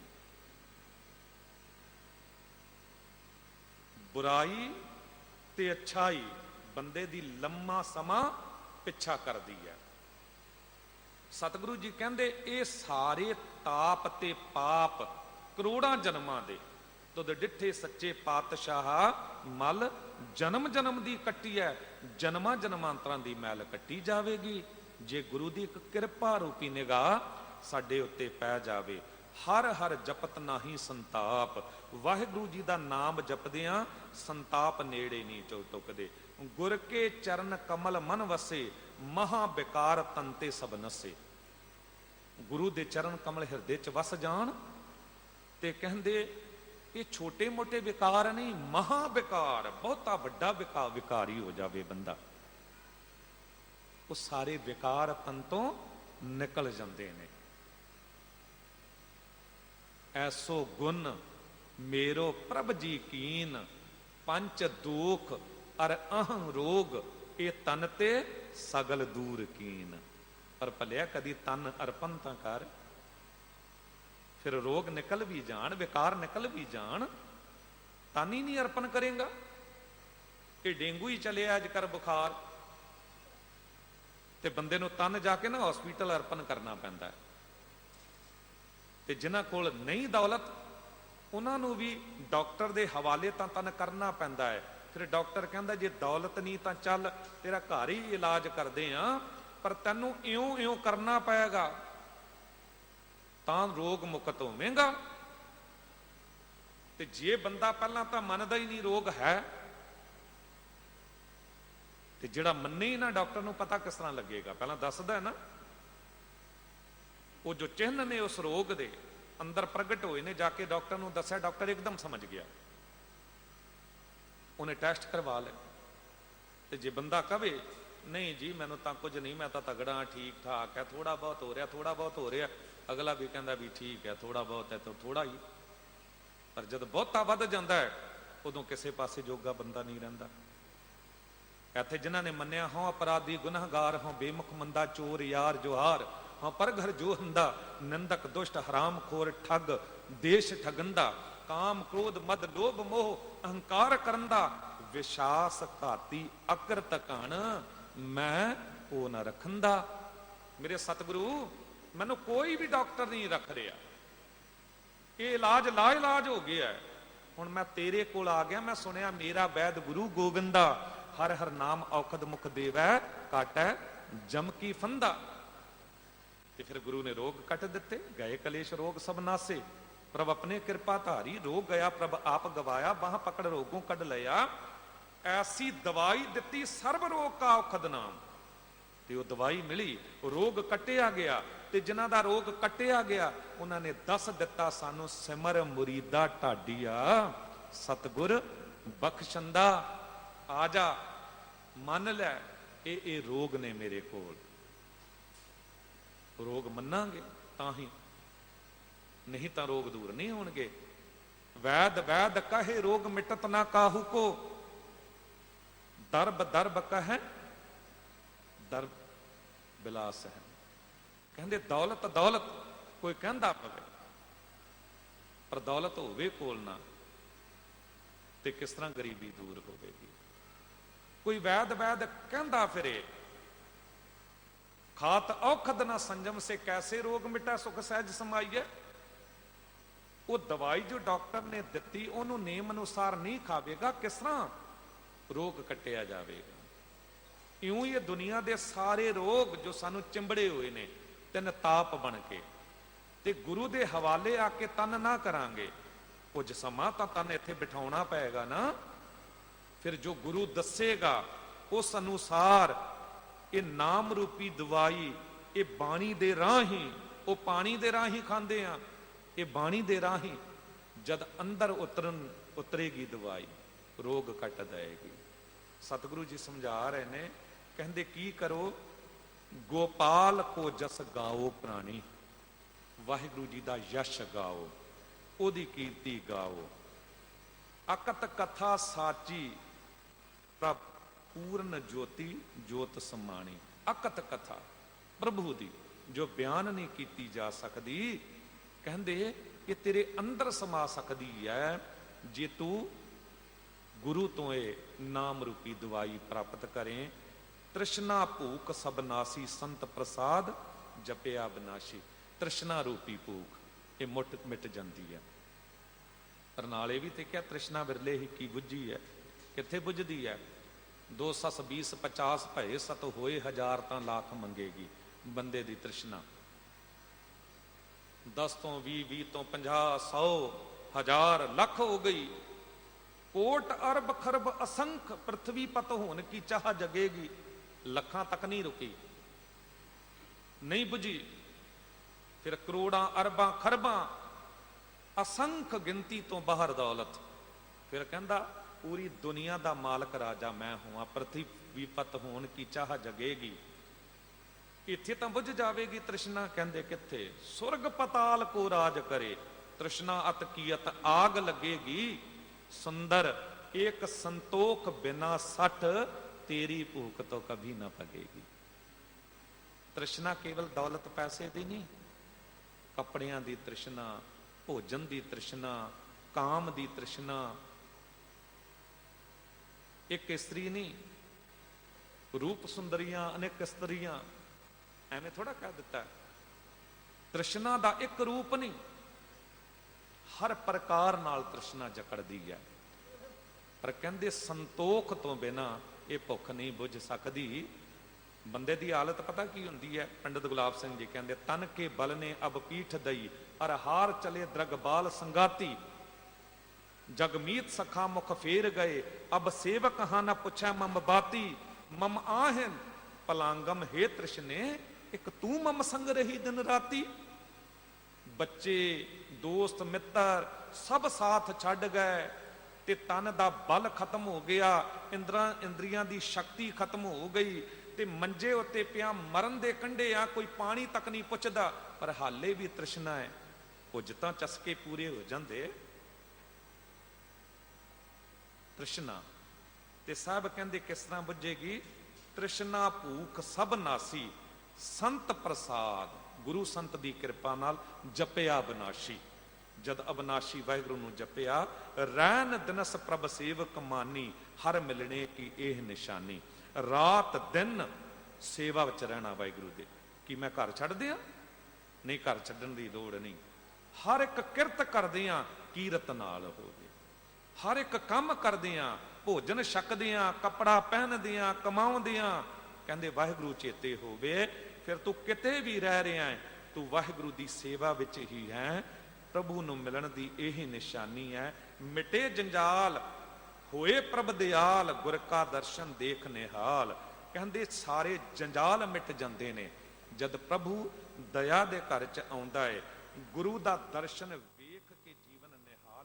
ਬੁਰਾਈ ਤੇ ਅੱਛਾਈ ਬੰਦੇ ਦੀ ਲੰਮਾ ਸਮਾਂ ਪਿੱਛਾ ਕਰਦੀ ਹੈ। ਸਤਿਗੁਰੂ ਜੀ ਕਹਿੰਦੇ ਇਹ ਸਾਰੇ ਤਾਪ ਤੇ ਪਾਪ ਕਰੋੜਾਂ ਜਨਮਾਂ ਦੇ ਤੁਧ ਡਿੱਠੇ ਸੱਚੇ ਪਾਤਸ਼ਾਹ ਮਲ ਜਨਮ ਜਨਮ ਦੀ ਕੱਟੀ ਹੈ, ਜਨਮਾਂ ਜਨਮਾਂਤਰਾਂ ਦੀ ਮੈਲ ਕੱਟੀ ਜਾਵੇਗੀ ਜੇ ਗੁਰੂ ਦੀ ਇੱਕ ਕਿਰਪਾ ਰੂਪੀ ਨਿਗਾਹ ਸਾਡੇ ਉੱਤੇ ਪੈ ਜਾਵੇ। ਹਰ ਹਰ ਜਪਤ ਨਾਹੀ ਸੰਤਾਪ, ਵਾਹਿਗੁਰੂ ਜੀ ਦਾ ਨਾਮ ਜਪਦਿਆਂ ਸੰਤਾਪ ਨੇੜੇ ਨਹੀਂ ਟੁਕਦੇ। ਗੁਰ ਕੇ ਚਰਨ ਕਮਲ ਮਨ ਵਸੇ, ਮਹਾ ਬਿਕਾਰ ਤੰਤੇ ਸਭ ਨਸੇ। ਗੁਰੂ ਦੇ ਚਰਨ ਕਮਲ ਹਿਰਦੇ ਚ ਵਸ ਜਾਣ ਤੇ ਕਹਿੰਦੇ ਇਹ ਛੋਟੇ ਮੋਟੇ ਵਿਕਾਰ ਨਹੀਂ, ਮਹਾ ਵਿਕਾਰ, ਬਹੁਤਾ ਵੱਡਾ ਵਿਕਾਰੀ ਹੋ ਜਾਵੇ ਬੰਦਾ, ਉਹ ਸਾਰੇ ਵਿਕਾਰ ਤਨ ਤੋਂ ਨਿਕਲ ਜਾਂਦੇ ਨੇ। ਐਸੋ ਗੁਣ ਮੇਰੋ ਪ੍ਰਭ ਜੀ ਕੀਨ, ਪੰਚ ਦੁਖ ਅਰ ਅਹੰ ਰੋਗ, ਇਹ ਤਨ ਤੇ ਸਗਲ ਦੂਰ ਕੀਨ। ਪਰ ਭਲਿਆ ਕਦੀ ਤਨ ਅਰਪਣ ਤਾਂ ਕਰ, ਫਿਰ ਰੋਗ ਨਿਕਲ ਵੀ ਜਾਣ, ਵਿਕਾਰ ਨਿਕਲ ਵੀ ਜਾਣ, ਤਨ ਹੀ ਨਹੀਂ ਅਰਪਣ ਕਰੇਗਾ। ਇਹ ਡੇਂਗੂ ਹੀ ਚੱਲਿਆ ਅੱਜ ਕਰ ਬੁਖਾਰ, ਤੇ ਬੰਦੇ ਨੂੰ ਤਨ ਜਾ ਕੇ ਨਾ ਹਸਪੀਟਲ ਅਰਪਣ ਕਰਨਾ ਪੈਂਦਾ ਹੈ। ਤੇ ਜਿਨ੍ਹਾਂ ਕੋਲ ਨਹੀਂ ਦੌਲਤ ਉਹਨਾਂ ਨੂੰ ਵੀ ਡਾਕਟਰ ਦੇ ਹਵਾਲੇ ਤਾਂ ਤਨ ਕਰਨਾ ਪੈਂਦਾ ਹੈ। ਫਿਰ ਡਾਕਟਰ ਕਹਿੰਦਾ ਜੇ ਦੌਲਤ ਨਹੀਂ ਤਾਂ ਚੱਲ ਤੇਰਾ ਘਰ ਹੀ ਇਲਾਜ ਕਰਦੇ ਆ, ਪਰ ਤੈਨੂੰ ਇਉਂ ਇਉਂ ਕਰਨਾ ਪਏਗਾ ਤਾਂ ਰੋਗ ਮੁਕਤ ਹੋਵੇਗਾ। ਤੇ ਜੇ ਬੰਦਾ ਪਹਿਲਾਂ ਤਾਂ ਮੰਨਦਾ ਹੀ ਨਹੀਂ ਰੋਗ ਹੈ, ਤੇ ਜਿਹੜਾ ਮੰਨੇ ਹੀ ਨਾ ਡਾਕਟਰ ਨੂੰ ਪਤਾ ਕਿਸ ਤਰ੍ਹਾਂ ਲੱਗੇਗਾ? ਪਹਿਲਾਂ ਦੱਸਦਾ ਹੈ ਨਾ, ਉਹ ਜੋ ਚਿੰਨ੍ਹ ਨੇ ਉਸ ਰੋਗ ਦੇ ਅੰਦਰ ਪ੍ਰਗਟ ਹੋਏ ਨੇ, ਜਾ ਕੇ ਡਾਕਟਰ ਨੂੰ ਦੱਸਿਆ, ਡਾਕਟਰ ਇੱਕਦਮ ਸਮਝ ਗਿਆ, ਉਹਨੇ ਟੈਸਟ ਕਰਵਾ ਲਏ। ਤੇ ਜੇ ਬੰਦਾ ਕਵੇ ਨਹੀਂ ਜੀ ਮੈਨੂੰ ਤਾਂ ਕੁਝ ਨਹੀਂ, ਮੈਂ ਤਾਂ ਤਗੜਾ ਠੀਕ ਠਾਕ ਹੈ, ਥੋੜਾ ਬਹੁਤ ਹੋ ਰਿਹਾ, ਥੋੜਾ ਬਹੁਤ ਹੋ ਰਿਹਾ, ਅਗਲਾ ਵੀ ਕਹਿੰਦਾ ਵੀ ਠੀਕ ਹੈ, ਥੋੜਾ ਬਹੁਤ ਹੈ ਤਾਂ ਥੋੜਾ ਹੀ। ਪਰ ਜਦ ਬਹੁਤਾ ਵੱਧ ਜਾਂਦਾ ਹੈ ਉਦੋਂ ਕਿਸੇ ਪਾਸੇ ਜੋਗਾ ਬੰਦਾ ਨਹੀਂ ਰਹਿੰਦਾ। ਇੱਥੇ ਜਿਨ੍ਹਾਂ ਨੇ ਮੰਨਿਆ ਹੋਂ ਅਪਰਾਧੀ ਗੁਨਾਹਗਾਰ ਹੋਂ, ਬੇਮੁਖ ਮੰਦਾ ਚੋਰ ਯਾਰ ਜੁਹਾਰ ਹਾਂ, ਪਰ ਘਰ ਜੋ ਹੰਦਾ ਨਿੰਦਕ ਦੁਸ਼ਟ ਹਰਾਮ ਖੋਰ ਠੱਗ ਦੇਸ਼ ਠਗੰਦਾ, ਕਾਮ ਕ੍ਰੋਧ ਮਦ ਲੋਭ ਮੋਹ ਅਹੰਕਾਰ ਕਰੰਦਾ, ਵਿਸ਼ਾਸ ਘਾਤੀ ਅਕਰਤ ਕਣ ਮੈਂ ਉਹ ਨਾ ਰੱਖੰਦਾ। ਮੇਰੇ ਸਤਿਗੁਰੂ ਮੈਨੂੰ ਕੋਈ ਵੀ ਡਾਕਟਰ ਨਹੀਂ ਰੱਖ ਰਿਹਾ, ਇਹ ਇਲਾਜ ਲਾ ਇਲਾਜ ਹੋ ਗਿਆ, ਹੁਣ ਮੈਂ ਤੇਰੇ ਕੋਲ ਆ ਗਿਆ। ਮੈਂ ਸੁਣਿਆ ਮੇਰਾ ਵੈਦ ਗੁਰੂ ਗੋਬਿੰਦਾ, ਹਰ ਹਰ ਨਾਮ ਔਖਦ ਮੁਖ ਦੇਵੈ ਕਾਟੈ ਜਮ ਕੀ ਫੰਦਾ। ਤੇ ਫਿਰ ਗੁਰੂ ਨੇ ਰੋਗ ਕੱਟ ਦਿੱਤੇ। ਗਏ ਕਲੇਸ਼ ਰੋਗ ਸਭ ਨਾਸੇ, ਪ੍ਰਭ ਆਪਣੇ ਕਿਰਪਾ ਧਾਰੀ। ਰੋਗ ਗਿਆ ਪ੍ਰਭ ਆਪ ਗਵਾਇਆ, ਬਾਹ ਪਕੜ ਰੋਗੋਂ ਕੱਢ ਲਿਆ। ਐਸੀ ਦਵਾਈ ਦਿੱਤੀ ਸਰਬ ਰੋਗ ਕਾ ਔਖਦ ਨਾਮ। ਤੇ ਉਹ ਦਵਾਈ ਮਿਲੀ, ਰੋਗ ਕੱਟਿਆ ਗਿਆ। ਤੇ ਜਿਨ੍ਹਾਂ ਦਾ ਰੋਗ ਕੱਟਿਆ ਗਿਆ ਉਹਨਾਂ ਨੇ ਦੱਸ ਦਿੱਤਾ ਸਾਨੂੰ, ਸਿਮਰ ਮੁਰੀਦਾ ਢਾਡੀਆ, ਸਤਿਗੁਰ ਬਖਸ਼ੰਦਾ। ਆ ਜਾ, ਮੰਨ ਲੈ, ਇਹ ਰੋਗ ਨੇ ਮੇਰੇ ਕੋਲ। ਰੋਗ ਮੰਨਾਂਗੇ ਤਾਂ ਹੀ, ਨਹੀਂ ਤਾਂ ਰੋਗ ਦੂਰ ਨਹੀਂ ਹੋਣਗੇ। ਵੈਦ ਵੈਦ ਕਹੇ ਰੋਗ ਮਿਟਤ ਨਾ ਕਾਹੂ ਕੋ, ਦਰਬ ਦਰਬ ਕਹੈ ਦਰਬ ਬਿਲਾਸ ਹੈ। ਕਹਿੰਦੇ ਦੌਲਤ ਦੌਲਤ ਕੋਈ ਕਹਿੰਦਾ ਪਵੇ, ਪਰ ਦੌਲਤ ਹੋਵੇ ਕੋਲ ਨਾ ਤੇ ਕਿਸ ਤਰ੍ਹਾਂ ਗਰੀਬੀ ਦੂਰ ਹੋਵੇਗੀ। ਕੋਈ ਵੈਦ ਵੈਦ ਕਹਿੰਦਾ ਫਿਰੇ, ਖਾਤ ਔਖਦ ਨਾ ਸੰਜਮ ਸੇ ਕੈਸੇ ਰੋਗ ਮਿਟਾ ਸੁਖ ਸਹਿਜ ਸਮਾਈਏ। ਉਹ ਦਵਾਈ ਜੋ ਡਾਕਟਰ ਨੇ ਦਿੱਤੀ ਉਹਨੂੰ ਨੇਮ ਅਨੁਸਾਰ ਨਹੀਂ ਖਾਵੇਗਾ, ਕਿਸ ਤਰ੍ਹਾਂ ਰੋਗ ਕੱਟਿਆ ਜਾਵੇਗਾ। ਇਉਂ ਹੀ ਇਹ ਦੁਨੀਆ ਦੇ ਸਾਰੇ ਰੋਗ ਜੋ ਸਾਨੂੰ ਚਿੰਬੜੇ ਹੋਏ ਨੇ ਤਿੰਨ ਤਾਪ ਬਣ ਕੇ, ਤੇ ਗੁਰੂ ਦੇ ਹਵਾਲੇ ਆ ਕੇ ਤਨ ਨਾ ਕਰਾਂਗੇ, ਕੁਝ ਸਮਾਂ ਤਾਂ ਤਨ ਇੱਥੇ ਬਿਠਾਉਣਾ ਪਏਗਾ ਨਾ। ਫਿਰ ਜੋ ਗੁਰੂ ਦੱਸੇਗਾ ਉਸ ਅਨੁਸਾਰ ਇਹ ਨਾਮ ਰੂਪੀ ਦਵਾਈ, ਇਹ ਬਾਣੀ ਦੇ ਰਾਹੀਂ, ਉਹ ਪਾਣੀ ਦੇ ਰਾਹੀਂ ਖਾਂਦੇ ਆ, ਇਹ ਬਾਣੀ ਦੇ ਰਾਹੀਂ ਜਦ ਅੰਦਰ ਉਤਰੇਗੀ ਦਵਾਈ, ਰੋਗ ਕੱਟ ਦੇਗੀ। ਸਤਿਗੁਰੂ ਜੀ ਸਮਝਾ ਰਹੇ ਨੇ, ਕਹਿੰਦੇ ਕੀ ਕਰੋ, ਗੋਪਾਲ ਕੋ ਜਸ ਗਾਓ ਪ੍ਰਾਣੀ। ਵਾਹਿਗੁਰੂ ਜੀ ਦਾ ਯਸ਼ ਗਾਓ, ਉਹਦੀ ਕੀਰਤੀ ਗਾਓ। ਅਕਤ ਕਥਾ ਸਾਚੀ ਪ੍ਰਭ ਪੂਰਨ ਜੋਤੀ ਜੋਤ ਸਮਾਣੀ। ਅਕਤ ਕਥਾ ਪ੍ਰਭੂ ਦੀ ਜੋ ਬਿਆਨ ਨਹੀਂ ਕੀਤੀ ਜਾ ਸਕਦੀ, ਕਹਿੰਦੇ ਇਹ ਤੇਰੇ ਅੰਦਰ ਸਮਾ ਸਕਦੀ ਹੈ ਜੇ ਤੂੰ ਗੁਰੂ ਤੋਂ ਇਹ ਨਾਮ ਰੂਪੀ ਦਵਾਈ ਪ੍ਰਾਪਤ ਕਰੇ। ਤ੍ਰਿਸ਼ਨਾ ਭੂਖ ਸਭ ਨਾਸੀ, ਸੰਤ ਪ੍ਰਸਾਦ ਜਪਿਆ ਬਿਨਾਸ਼ੀ। ਤ੍ਰਿਸ਼ਨਾ ਰੂਪੀ ਭੂਖ ਇਹ ਮਿਟ ਜਾਂਦੀ ਹੈ। ਨਾਲੇ ਵੀ ਤੇ ਕਿਹਾ ਤ੍ਰਿਸ਼ਨਾ ਵਿਰਲੇ ਹੀ ਕੀ ਬੁੱਝੀ ਹੈ, ਕਿੱਥੇ ਬੁੱਝਦੀ ਹੈ। 2 ਸਸ 20 50 ਭਏ ਸਤ ਹੋਏ, 1000 ਤਾਂ ਲੱਖ ਮੰਗੇਗੀ ਬੰਦੇ ਦੀ ਤ੍ਰਿਸ਼ਨਾ। 10 ਤੋਂ 20 20 ਤੋਂ 50 100 1000 ਲੱਖ ਹੋ ਗਈ। ਕੋਟ ਅਰਬ ਖਰਬ ਅਸੰਖ, ਪ੍ਰਥਵੀ ਪਤ ਹੋਣ ਕੀ ਚਾਹ ਜਗੇਗੀ। ਲੱਖਾਂ ਤੱਕ ਨਹੀਂ ਰੁਕੀ, ਨਹੀਂ ਬੁਝੀ। ਫਿਰ ਕਰੋੜਾਂ ਅਰਬਾਂ ਖਰਬਾਂ, ਅਸੰਖ ਗਿਣਤੀ ਤੋਂ ਬਾਹਰ ਦੌਲਤ। ਫਿਰ ਕਹਿੰਦਾ ਪੂਰੀ ਦੁਨੀਆ ਦਾ ਮਾਲਕ ਰਾਜਾ ਮੈਂ ਹਾਂ, ਪ੍ਰਥਵੀ ਪਤ ਹੋਣ ਕੀ ਚਾਹ ਜਗੇਗੀ। ਇੱਥੇ ਤਾਂ ਬੁੱਝ ਜਾਵੇਗੀ ਤ੍ਰਿਸ਼ਨਾ। ਕਹਿੰਦੇ ਕਿੱਥੇ, ਸੁਰਗ ਪਤਾਲ ਕੋ ਰਾਜ ਕਰੇ, ਤ੍ਰਿਸ਼ਨਾ ਅਤ ਕੀਅਤ ਆਗ ਲੱਗੇਗੀ। ਸੁੰਦਰ ਇੱਕ ਸੰਤੋਖ ਬਿਨਾ ਸੱਠ, ਤੇਰੀ ਭੂਖ ਤੋਂ ਕਭੀ ਨਾ ਪਗੇਗੀ। ਤ੍ਰਿਸ਼ਨਾ ਕੇਵਲ ਦੌਲਤ ਪੈਸੇ ਦੀ ਨਹੀਂ, ਕੱਪੜਿਆਂ ਦੀ ਤ੍ਰਿਸ਼ਨਾ, ਭੋਜਨ ਦੀ ਤ੍ਰਿਸ਼ਨਾ, ਕਾਮ ਦੀ ਤ੍ਰਿਸ਼ਨਾ। ਇੱਕ ਇਸਤਰੀ ਨਹੀਂ, ਰੂਪ ਸੁੰਦਰੀਆਂ ਅਨੇਕ ਇਸਤਰੀਆਂ, ਐਵੇਂ ਥੋੜਾ ਕਹਿ ਦਿੱਤਾ। ਤ੍ਰਿਸ਼ਨਾ ਦਾ ਇੱਕ ਰੂਪ ਨਹੀਂ, ਹਰ ਪ੍ਰਕਾਰ ਨਾਲ ਤ੍ਰਿਸ਼ਨਾ ਜਕੜਦੀ ਹੈ। ਪਰ ਕਹਿੰਦੇ ਸੰਤੋਖ ਤੋਂ ਬਿਨਾ ਇਹ ਭੁੱਖ ਨਹੀਂ ਬੁੱਝ ਸਕਦੀ। ਬੰਦੇ ਦੀ ਹਾਲਤ ਪਤਾ ਕੀ ਹੁੰਦੀ ਹੈ। ਪੰਡਿਤ ਗੁਲਾਬ ਸਿੰਘ ਜੀ ਕਹਿੰਦੇ, ਤਨ ਕੇ ਬਲ ਨੇ ਅਬ ਪੀਠ ਦਈ, ਅਰ ਹਾਰ ਚਲੇ ਦਰਗਬਾਲ ਸੰਗਾਤੀ। ਜਗਮੀਤ ਸਖਾ ਮੁਖ ਫੇਰ ਗਏ, ਅਬ ਸੇਵਕ ਹਾਂ ਨਾ ਪੁੱਛੈ ਮਮ ਬਾਤੀ। ਮਮ ਆਹਨ ਪਲਾਂਗਮ ਹੈ ਤ੍ਰਿਸ਼ਨੇ, ਇੱਕ ਤੂੰ ਮਮ ਸੰਗ ਰਹੀ ਦਿਨ ਰਾਤੀ। ਬੱਚੇ ਦੋਸਤ ਮਿੱਤਰ ਸਭ ਸਾਥ ਛੱਡ ਗਏ ਤੇ ਤਨ ਦਾ ਬਲ ਖਤਮ ਹੋ ਗਿਆ, ਇੰਦਰੀਆਂ ਦੀ ਸ਼ਕਤੀ ਖਤਮ ਹੋ ਗਈ ਤੇ ਮੰਜੇ ਉੱਤੇ ਪਿਆ ਮਰਨ ਦੇ ਕੰਢੇ ਆ, ਕੋਈ ਪਾਣੀ ਤੱਕ ਨਹੀਂ ਪੁੱਛਦਾ। ਪਰ ਹਾਲੇ ਵੀ ਤ੍ਰਿਸ਼ਨਾ ਹੈ। ਕੁਝ ਤਾਂ ਚਸਕੇ ਪੂਰੇ ਹੋ ਜਾਂਦੇ ਤ੍ਰਿਸ਼ਨਾ। ਤੇ ਸਾਹਿਬ ਕਹਿੰਦੇ ਕਿਸ ਤਰ੍ਹਾਂ ਬੁੱਝੇਗੀ, ਤ੍ਰਿਸ਼ਨਾ ਭੂਖ ਸਭ ਨਾਸੀ, ਸੰਤ ਪ੍ਰਸਾਦ। ਗੁਰੂ ਸੰਤ ਦੀ ਕਿਰਪਾ ਨਾਲ ਜਪਿਆ ਬਿਨਾਸ਼ੀ। ਜਦ ਅਬਨਾਸ਼ੀ ਵਾਹਿਗੁਰੂ ਨੂੰ ਜਪਿਆ, ਰੈਨ ਦਿਨਸ ਪ੍ਰਭ ਸੇਵਕ ਮਾਨੀ, ਹਰ ਮਿਲਣੇ ਕੀ ਇਹ ਨਿਸ਼ਾਨੀ। ਰਾਤ ਦਿਨ ਸੇਵਾ ਵਿੱਚ ਰਹਿਣਾ ਵਾਹਿਗੁਰੂ ਦੇ। ਕੀ ਮੈਂ ਘਰ ਛੱਡ ਦਿਆਂ? ਨਹੀਂ, ਘਰ ਛੱਡਣ ਦੀ ਲੋੜ ਨਹੀਂ। ਹਰ ਇੱਕ ਕਿਰਤ ਕਰਦੇ ਆ ਕੀਰਤ ਨਾਲ ਹੋਵੇ, ਹਰ ਇੱਕ ਕੰਮ ਕਰਦੇ ਆ, ਭੋਜਨ ਛਕਦੇ ਆ, ਕੱਪੜਾ ਪਹਿਨਦੇ ਆ, ਕਮਾਉਂਦੇ ਆ, ਕਹਿੰਦੇ ਵਾਹਿਗੁਰੂ ਚੇਤੇ ਹੋਵੇ। ਫਿਰ ਤੂੰ ਕਿਤੇ ਵੀ ਰਹਿ ਰਿਹਾ ਹੈ, ਤੂੰ ਵਾਹਿਗੁਰੂ ਦੀ ਸੇਵਾ ਵਿੱਚ ਹੀ ਹੈ। ਪ੍ਰਭੂ ਨੂੰ ਮਿਲਣ ਦੀ ਇਹ ਨਿਸ਼ਾਨੀ ਹੈ। ਮਿਟੇ ਜੰਜਾਲ ਹੋਏ ਪ੍ਰਭ ਦਿਆਲ, ਗੁਰ ਕਾ ਦਰਸ਼ਨ ਦੇਖ ਨਿਹਾਲ। ਕਹਿੰਦੇ ਸਾਰੇ ਜੰਜਾਲ ਮਿਟ ਜਾਂਦੇ ਨੇ ਜਦ ਪ੍ਰਭੂ ਦਇਆ ਦੇ ਘਰ ਚ ਆਉਂਦਾ ਹੈ। ਗੁਰੂ ਦਾ ਦਰਸ਼ਨ